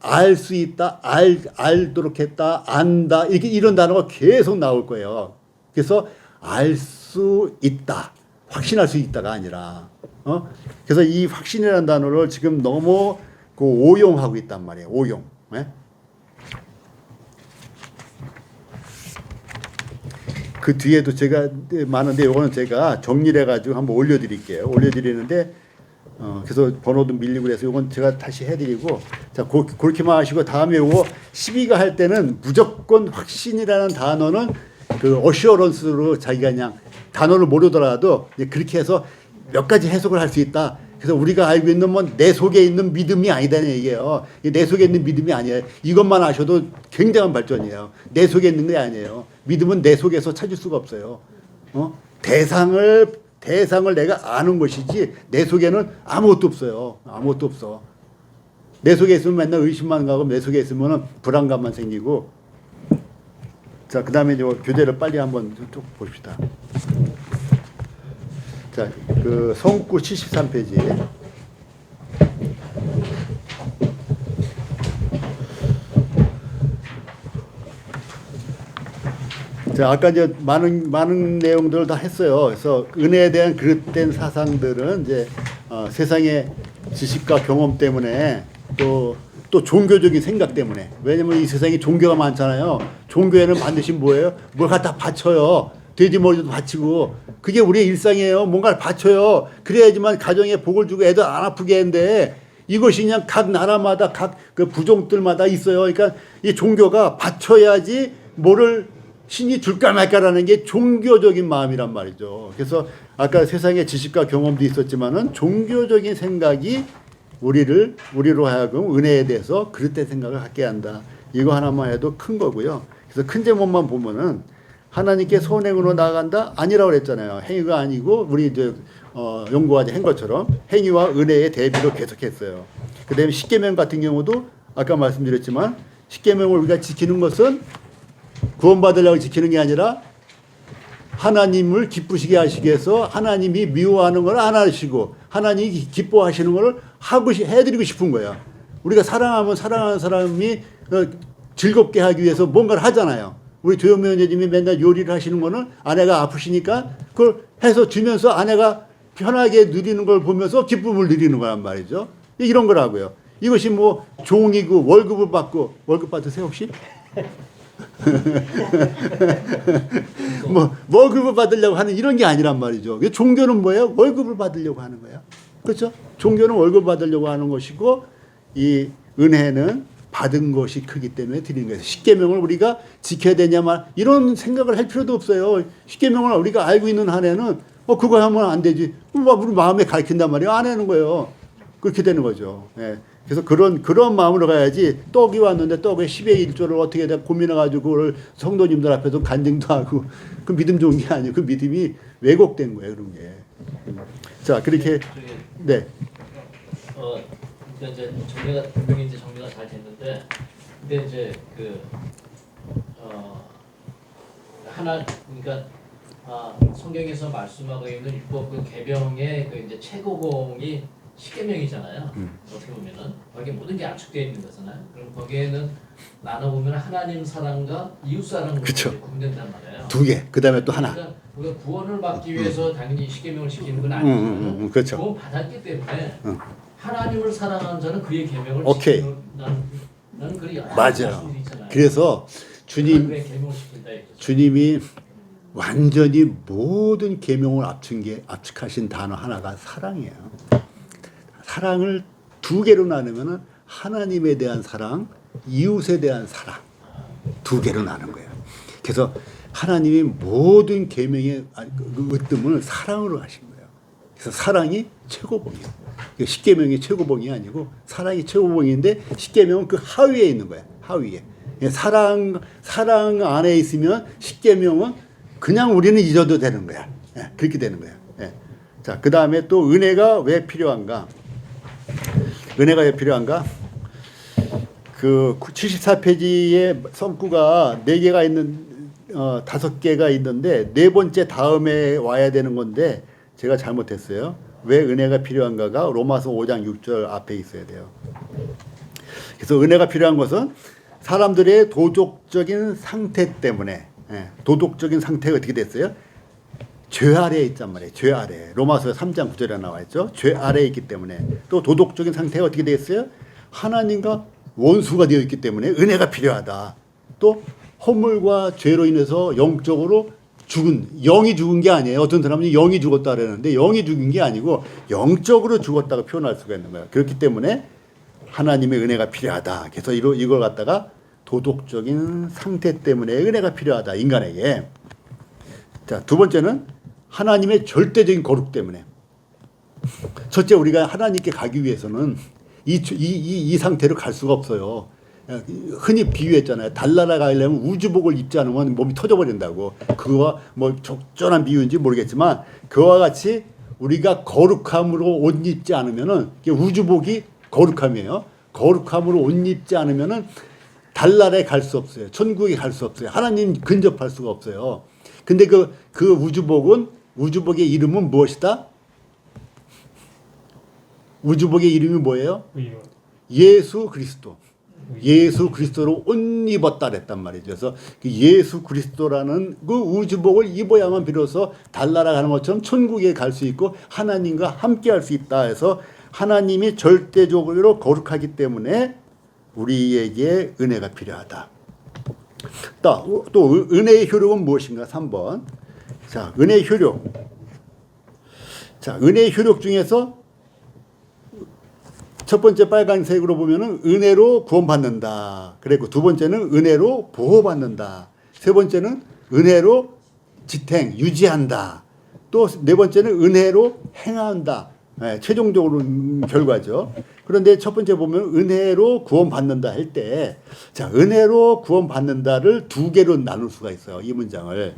알 수 있다, 알도록 했다, 안다 이런 단어가 계속 나올 거예요. 그래서 알 수 있다, 확신할 수 있다가 아니라, 그래서 이 확신이라는 단어를 지금 너무 오용하고 있단 말이에요. 오용. 네? 그 뒤에도 제가 많은데 요거는 제가 정리를 해가지고 한번 올려드릴게요. 올려드리는데 그래서 번호도 밀리고 그래서 요건 제가 다시 해드리고 자 그렇게만 하시고 다음에 요거 12가 할 때는 무조건 확신이라는 단어는 그 어시어런스로 자기가 그냥 단어를 모르더라도 그렇게 해서 몇 가지 해석을 할 수 있다. 그래서 우리가 알고 있는 뭐 내 속에 있는 믿음이 아니다는 얘기예요. 내 속에 있는 믿음이 아니에요. 이것만 아셔도 굉장한 발전이에요. 내 속에 있는 게 아니에요. 믿음은 내 속에서 찾을 수가 없어요. 대상을 내가 아는 것이지 내 속에는 아무것도 없어요. 아무것도 없어. 내 속에 있으면 맨날 의심만 가고 내 속에 있으면 불안감만 생기고. 자, 그 다음에 교재를 빨리 한번 쭉 봅시다. 자, 그 성구 73페이지. 자, 아까 이제 많은 내용들을 다 했어요. 그래서 은혜에 대한 그릇된 사상들은 이제 세상의 지식과 경험 때문에 또 종교적인 생각 때문에 왜냐면 이 세상에 종교가 많잖아요. 종교에는 반드시 뭐예요? 뭘 갖다 바쳐요. 돼지머리도 바치고 그게 우리의 일상이에요. 뭔가를 바쳐요. 그래야지만 가정에 복을 주고 애들 안 아프게 하는데 이것이 그냥 각 나라마다 각 그 부족들마다 있어요. 그러니까 이 종교가 바쳐야지 뭐를 신이 줄까 말까라는 게 종교적인 마음이란 말이죠. 그래서 아까 세상의 지식과 경험도 있었지만은 종교적인 생각이 우리로 하여금 은혜에 대해서 그릇된 생각을 갖게 한다. 이거 하나만 해도 큰 거고요. 그래서 큰 제목만 보면은 하나님께 선행으로 나아간다? 아니라고 그랬잖아요. 행위가 아니고 우리 이제 연구가 한 것처럼 행위와 은혜의 대비로 계속했어요. 그다음에 십계명 같은 경우도 아까 말씀드렸지만 십계명을 우리가 지키는 것은 구원받으려고 지키는 게 아니라 하나님을 기쁘시게 하시기 위해서 하나님이 미워하는 걸 안 하시고 하나님이 기뻐하시는 걸 해드리고 싶은 거야. 우리가 사랑하면 사랑하는 사람이 즐겁게 하기 위해서 뭔가를 하잖아요. 우리 조영명 여사님이 맨날 요리를 하시는 거는 아내가 아프시니까 그걸 해서 주면서 아내가 편하게 누리는 걸 보면서 기쁨을 누리는 거란 말이죠. 이런 거라고요. 이것이 뭐 종이고 월급을 받고 월급 받으세요 혹시? 뭐 월급을 받으려고 하는 이런 게 아니란 말이죠. 종교는 뭐예요? 월급을 받으려고 하는 거예요. 그렇죠? 종교는 월급 받으려고 하는 것이고 이 은혜는 받은 것이 크기 때문에 드리는 거예요. 십계명을 우리가 지켜야 되냐만 이런 생각을 할 필요도 없어요. 십계명을 우리가 알고 있는 한에는 그거 하면 안 되지. 우리 마음에 가르친단 말이에요. 안 하는 거예요. 그렇게 되는 거죠. 예. 그래서 그런 마음으로 가야지 떡이 왔는데 떡의 10의 1조를 어떻게 고민해가지고 그걸 성도님들 앞에서 간증도 하고 그 믿음 좋은 게 아니에요. 그 믿음이 왜곡된 거예요. 그런 게. 자 그렇게 네. 이제 정리가 분명히 이제 정리가 잘 됐는데 근데 이제 그러니까 성경에서 말씀하고 있는 율법 그 계명의 그 이제 최고봉이 십계명이잖아요. 어떻게 보면은 거기에 모든 게 압축되어 있는 거잖아요. 그럼 거기에는 나눠 보면 하나님 사랑과 이웃 사랑으로 구분된단 말이에요. 두 개. 그다음에 또 하나. 그러니까 우리가 구원을 받기 위해서 당연히 십계명을 지키는 건 아니지만 그렇죠. 구원 받았기 때문에 하나님을 사랑하는 자는 그의 계명을 오케이. 지키는 나는 그리 맞아요. 그래서 주님이 완전히 모든 계명을 압축하신 단어 하나가 사랑이에요. 사랑을 두 개로 나누면은 하나님에 대한 사랑, 이웃에 대한 사랑 두 개로 나눈 거예요. 그래서 하나님이 모든 계명의 으뜸을 사랑으로 하신 거예요. 그래서 사랑이 최고봉이에요. 십계명이 최고봉이 아니고 사랑이 최고봉인데 십계명은 그 하위에 있는 거예요. 하위에. 사랑 안에 있으면 십계명은 그냥 우리는 잊어도 되는 거야. 그렇게 되는 거야. 자, 그 다음에 또 은혜가 왜 필요한가? 은혜가 왜 필요한가? 그 74페이지에 성구가 4개가 있는 5개가 있는데 네 번째 다음에 와야 되는 건데 제가 잘못했어요. 왜 은혜가 필요한가가 로마서 5장 6절 앞에 있어야 돼요. 그래서 은혜가 필요한 것은 사람들의 도덕적인 상태 때문에 도덕적인 상태가 어떻게 됐어요? 죄 아래에 있단 말이에요. 죄 아래. 로마서 3장 9절에 나와 있죠. 죄 아래에 있기 때문에 또 도덕적인 상태가 어떻게 됐어요? 하나님과 원수가 되어 있기 때문에 은혜가 필요하다. 또 허물과 죄로 인해서 영적으로 영이 죽은 게 아니에요. 어떤 사람은 영이 죽었다 그러는데 영이 죽은 게 아니고 영적으로 죽었다고 표현할 수가 있는 거예요. 그렇기 때문에 하나님의 은혜가 필요하다. 그래서 이걸 갖다가 도덕적인 상태 때문에 은혜가 필요하다. 인간에게. 자, 두 번째는 하나님의 절대적인 거룩 때문에. 첫째, 우리가 하나님께 가기 위해서는 이 상태로 갈 수가 없어요. 흔히 비유했잖아요. 달나라 가려면 우주복을 입지 않으면 몸이 터져버린다고. 그거와 뭐 적절한 비유인지 모르겠지만 그와 같이 우리가 거룩함으로 옷 입지 않으면은 우주복이 거룩함이에요. 거룩함으로 옷 입지 않으면은 달나라에 갈 수 없어요. 천국에 갈 수 없어요. 하나님 근접할 수가 없어요. 근데 그 우주복의 이름은 무엇이다? 우주복의 이름이 뭐예요? 예수 그리스도. 예수 그리스도로 옷 입었다 그랬단 말이죠. 그래서 그 예수 그리스도라는 그 우주복을 입어야만 비로소 달나라 가는 것처럼 천국에 갈 수 있고 하나님과 함께 할 수 있다 해서 하나님이 절대적으로 거룩하기 때문에 우리에게 은혜가 필요하다. 또 은혜의 효력은 무엇인가? 3번. 자, 은혜의 효력. 자, 은혜의 효력 중에서 첫 번째 빨간색으로 보면은 은혜로 구원받는다. 그리고 두 번째는 은혜로 보호받는다. 세 번째는 은혜로 지탱, 유지한다. 또 네 번째는 은혜로 행한다. 최종적으로 결과죠. 그런데 첫 번째 보면 은혜로 구원받는다 할 때, 자, 은혜로 구원받는다를 두 개로 나눌 수가 있어요. 이 문장을.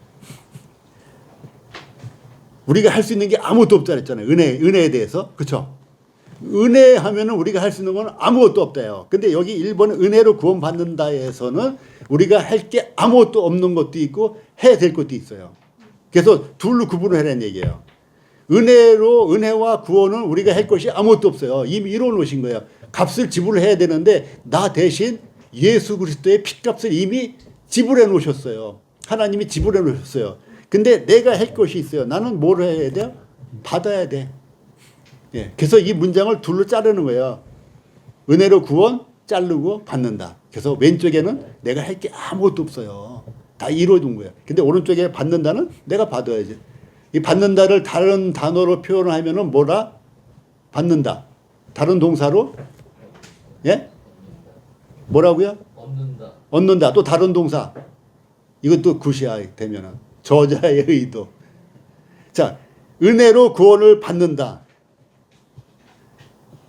우리가 할 수 있는 게 아무것도 없다 그랬잖아요. 은혜에 대해서. 그렇죠? 은혜 하면은 우리가 할 수 있는 건 아무것도 없다요. 근데 여기 1번 은혜로 구원받는다에서는 우리가 할 게 아무것도 없는 것도 있고 해야 될 것도 있어요. 그래서 둘로 구분을 하라는 얘기예요. 은혜와 구원은 우리가 할 것이 아무것도 없어요. 이미 이뤄 놓으신 거예요. 값을 지불해야 되는데 나 대신 예수 그리스도의 핏값을 이미 지불해 놓으셨어요. 하나님이 지불해 놓으셨어요. 근데 내가 할 것이 있어요. 나는 뭘 해야 돼요? 받아야 돼. 예. 그래서 이 문장을 둘로 자르는 거예요. 은혜로 구원 자르고 받는다. 그래서 왼쪽에는 내가 할 게 아무것도 없어요. 다 이루어둔 거예요. 근데 오른쪽에 받는다는 내가 받아야지. 이 받는다를 다른 단어로 표현하면은 뭐라? 받는다. 다른 동사로? 예? 뭐라고요? 얻는다. 얻는다. 또 다른 동사. 이것도 굿이야 되면은. 저자의 의도. 자, 은혜로 구원을 받는다.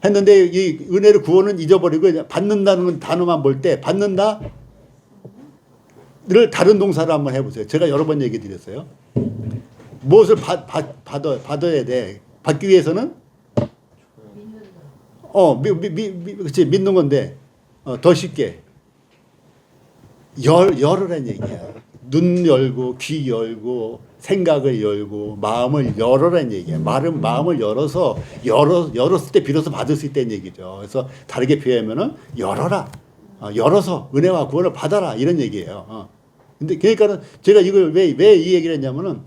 했는데 이 은혜로 구원은 잊어버리고 받는다는 단어만 볼 때 받는다를 다른 동사로 한번 해보세요. 제가 여러 번 얘기 드렸어요. 무엇을 받아야 돼. 받기 위해서는 그치, 믿는 건데 더 쉽게 열으란 얘기야. 눈 열고 귀 열고 생각을 열고 마음을 열어란 얘기야. 마음을 열었을 때 비로소 받을 수 있다는 얘기죠. 그래서 다르게 표현하면은 열어라. 열어서 은혜와 구원을 받아라 이런 얘기예요. 근데 그러니까는 제가 이걸 왜 이 얘기를 했냐면은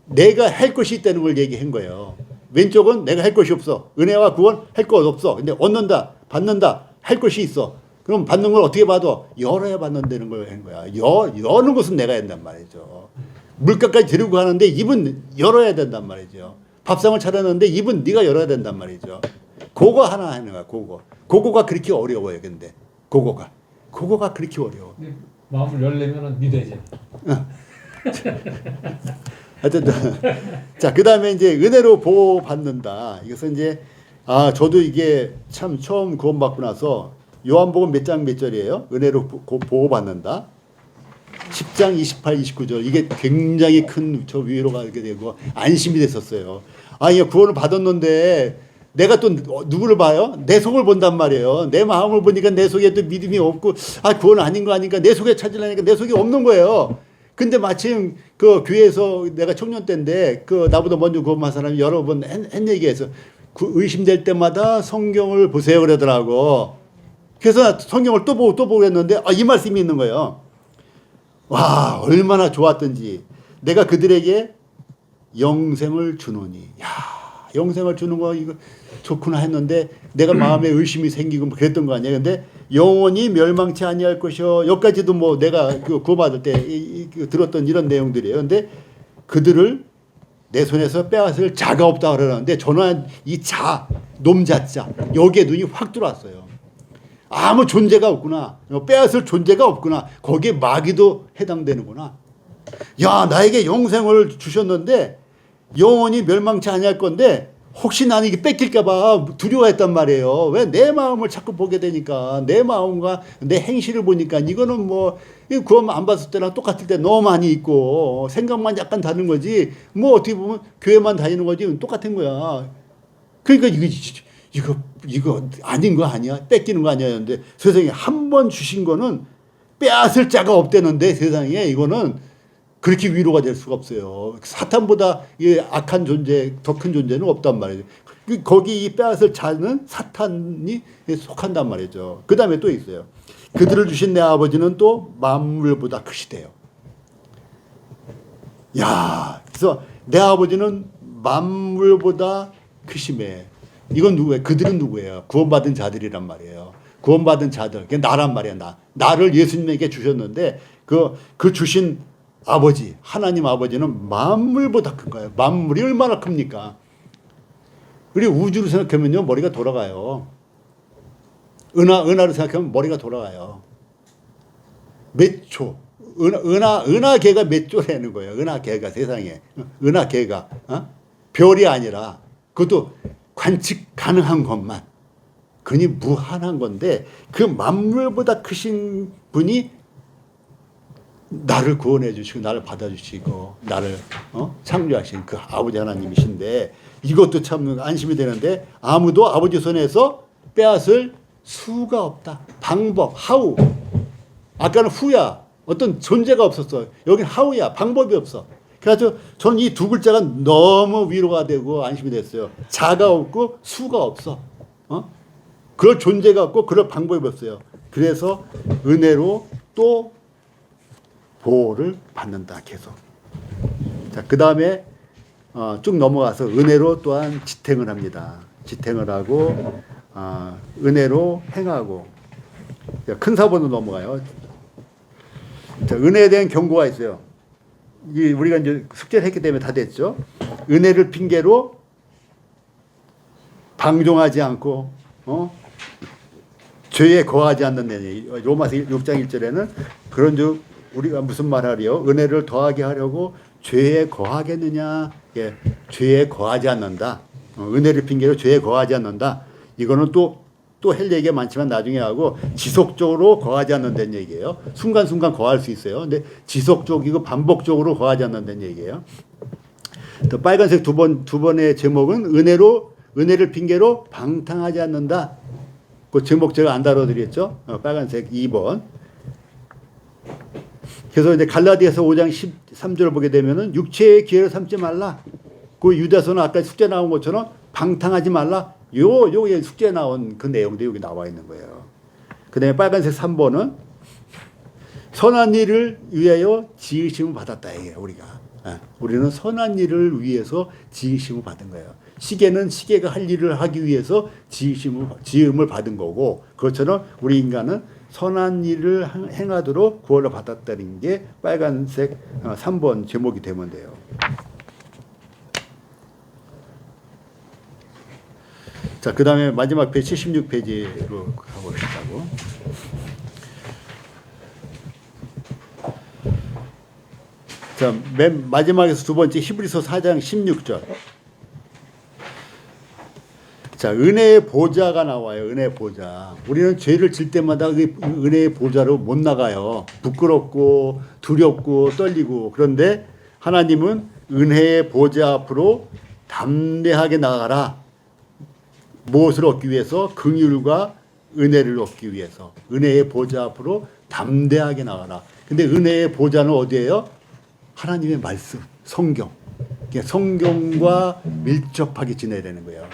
내가 할 것이 있다는 걸 얘기한 거예요. 왼쪽은 내가 할 것이 없어. 은혜와 구원 할 것 없어. 근데 얻는다, 받는다, 할 것이 있어. 그럼 받는 걸 어떻게 받아? 열어야 받는다는 걸 한 거야. 여는 것은 내가 한단 말이죠. 물가까지 데리고 가는데 입은 열어야 된단 말이죠. 밥상을 차렸는데 입은 네가 열어야 된단 말이죠. 그거 하나 하는 거야. 그거가 그렇게 어려워요. 근데 그거가 그렇게 어려워. 근데 마음을 열려면은 믿어야지. 하여튼 자, 그다음에 이제 은혜로 보호 받는다. 이것은 이제 저도 이게 참 처음 구원받고 나서 요한복음 몇 장 몇 절이에요? 은혜로 보호 받는다. 10장 28, 29절. 이게 굉장히 큰 저 위로가 이렇게 되고 안심이 됐었어요. 이게 구원을 받았는데 내가 또 누구를 봐요? 내 속을 본단 말이에요. 내 마음을 보니까 내 속에 또 믿음이 없고 구원 아닌 거 아니까 내 속에 찾으려니까 내 속에 없는 거예요. 근데 마침 그 교회에서 내가 청년 때인데 나보다 먼저 구원한 사람이 여러 번 한 얘기해서 의심될 때마다 성경을 보세요 그러더라고. 그래서 성경을 또 보고 했는데 이 말씀이 있는 거예요. 와, 얼마나 좋았던지. 내가 그들에게 영생을 주노니. 영생을 주는 거 이거 좋구나 했는데 내가 마음에 의심이 생기고 그랬던 거 아니에요. 근데 영원히 멸망치 아니할 것이요. 여기까지도 뭐 내가 구원받을 때 들었던 이런 내용들이에요. 근데 그들을 내 손에서 빼앗을 자가 없다 그러는데 저는 이 놈자자 여기에 눈이 확 들어왔어요. 아무 존재가 없구나. 빼앗을 존재가 없구나. 거기에 마귀도 해당되는구나. 나에게 영생을 주셨는데 영원히 멸망치 아니할 건데 혹시 나는 이게 뺏길까 봐 두려워했단 말이에요. 왜? 내 마음을 자꾸 보게 되니까 내 마음과 내 행실을 보니까 이거는 뭐 구원 안 받았을 때랑 똑같을 때 너무 많이 있고 생각만 약간 다른 거지 뭐 어떻게 보면 교회만 다니는 거지 똑같은 거야. 그러니까 이거 아닌 거 아니야? 뺏기는 거 아니야? 근데 세상에 한 번 주신 거는 빼앗을 자가 없대는데 세상에 이거는 그렇게 위로가 될 수가 없어요. 사탄보다 악한 존재, 더 큰 존재는 없단 말이죠. 거기 이 빼앗을 자는 사탄이 속한단 말이죠. 그 다음에 또 있어요. 그들을 주신 내 아버지는 또 만물보다 크시대요. 그래서 내 아버지는 만물보다 크심에. 이건 누구예요? 그들은 누구예요? 구원받은 자들이란 말이에요. 구원받은 자들. 그게 나란 말이야, 나를 예수님에게 주셨는데 그 주신 아버지, 하나님 아버지는 만물보다 큰 거예요. 만물이 얼마나 큽니까? 우리 우주로 생각하면요, 머리가 돌아가요. 은하로 생각하면 머리가 돌아가요. 몇 초. 은하계가 몇 조라는 거예요. 은하계가 세상에. 은하계가. 별이 아니라 그것도 관측 가능한 것만. 그니 무한한 건데 그 만물보다 크신 분이 나를 구원해 주시고 나를 받아주시고 나를 창조하신 그 아버지 하나님이신데 이것도 참 안심이 되는데 아무도 아버지 손에서 빼앗을 수가 없다. 방법, 하우. 아까는 후야. 어떤 존재가 없었어. 여긴 하우야. 방법이 없어. 그래서 저는 이 두 글자가 너무 위로가 되고 안심이 됐어요. 자가 없고 수가 없어. 그럴 존재가 없고 그럴 방법이 없어요. 그래서 은혜로 또 보호를 받는다. 계속. 자, 그 다음에 쭉 넘어가서 은혜로 또한 지탱을 합니다. 지탱을 하고 은혜로 행하고. 자, 큰 사본으로 넘어가요. 자, 은혜에 대한 경고가 있어요. 우리가 이제 숙제를 했기 때문에 다 됐죠. 은혜를 핑계로 방종하지 않고 죄에 거하지 않는다니. 로마서 6장 1절에는 그런즉 우리가 무슨 말하리요? 은혜를 더하게 하려고 죄에 거하겠느냐? 예, 죄에 거하지 않는다. 은혜를 핑계로 죄에 거하지 않는다. 이거는 또 할 얘기가 많지만 나중에 하고 지속적으로 거하지 않는다는 얘기예요. 순간순간 거할 수 있어요. 근데 지속적이고 반복적으로 거하지 않는다는 얘기예요. 또 빨간색 두 번의 제목은 은혜를 핑계로 방탕하지 않는다. 그 제목 제가 안 다뤄드렸죠. 빨간색 2번. 그래서 이제 갈라디아서 5장 13절을 보게 되면은 육체의 기회를 삼지 말라. 그 유다서는 아까 숙제 나온 것처럼 방탕하지 말라. 요 숙제에 나온 그 내용도 여기 나와 있는 거예요. 그 다음에 빨간색 3번은 선한 일을 위하여 지으심을 받았다. 이게 우리가. 우리는 선한 일을 위해서 지으심을 받은 거예요. 시계는 시계가 할 일을 하기 위해서 지음을 받은 거고 그것처럼 우리 인간은 선한 일을 행하도록 구원을 받았다는 게 빨간색 3번 제목이 되면 돼요. 자, 그 다음에 마지막 페이지 76페이지로 가봅시다고. 자, 맨 마지막에서 두 번째 히브리서 4장 16절. 자, 은혜의 보좌가 나와요. 은혜의 보좌. 우리는 죄를 질 때마다 그 은혜의 보좌로 못 나가요. 부끄럽고 두렵고 떨리고. 그런데 하나님은 은혜의 보좌 앞으로 담대하게 나가라. 무엇을 얻기 위해서? 긍휼과 은혜를 얻기 위해서. 은혜의 보좌 앞으로 담대하게 나가라. 근데 은혜의 보좌는 어디예요? 하나님의 말씀, 성경. 성경과 밀접하게 지내야 되는 거예요.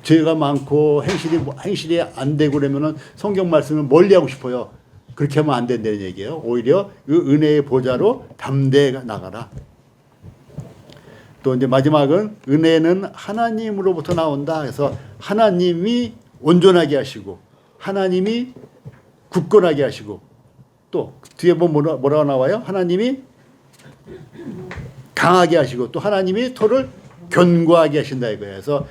죄가 많고 행실이 안 되고 그러면은 성경 말씀을 멀리하고 싶어요. 그렇게 하면 안 된다는 얘기예요. 오히려 그 은혜의 보좌로 담대하게 나가라. 또 이제 마지막은 은혜는 하나님으로부터 나온다. 그래서 하나님이 온전하게 하시고 하나님이 굳건하게 하시고 또 뒤에 보면 뭐라고 나와요? 하나님이 강하게 하시고 또 하나님이 토를 견고하게 하신다 이거예요. 그래서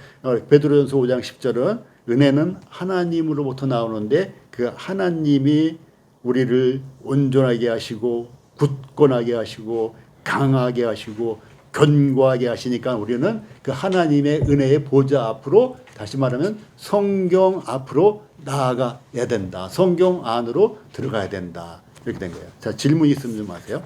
베드로전서 5장 10절은 은혜는 하나님으로부터 나오는데 그 하나님이 우리를 온전하게 하시고 굳건하게 하시고 강하게 하시고 견고하게 하시니까 우리는 그 하나님의 은혜의 보좌 앞으로 다시 말하면 성경 앞으로 나아가야 된다. 성경 안으로 들어가야 된다. 이렇게 된 거예요. 자, 질문 있으면 좀 하세요.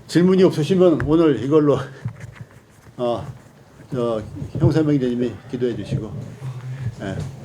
질문이 없으시면 오늘 이걸로 형사명제님이 기도해 주시고. 예.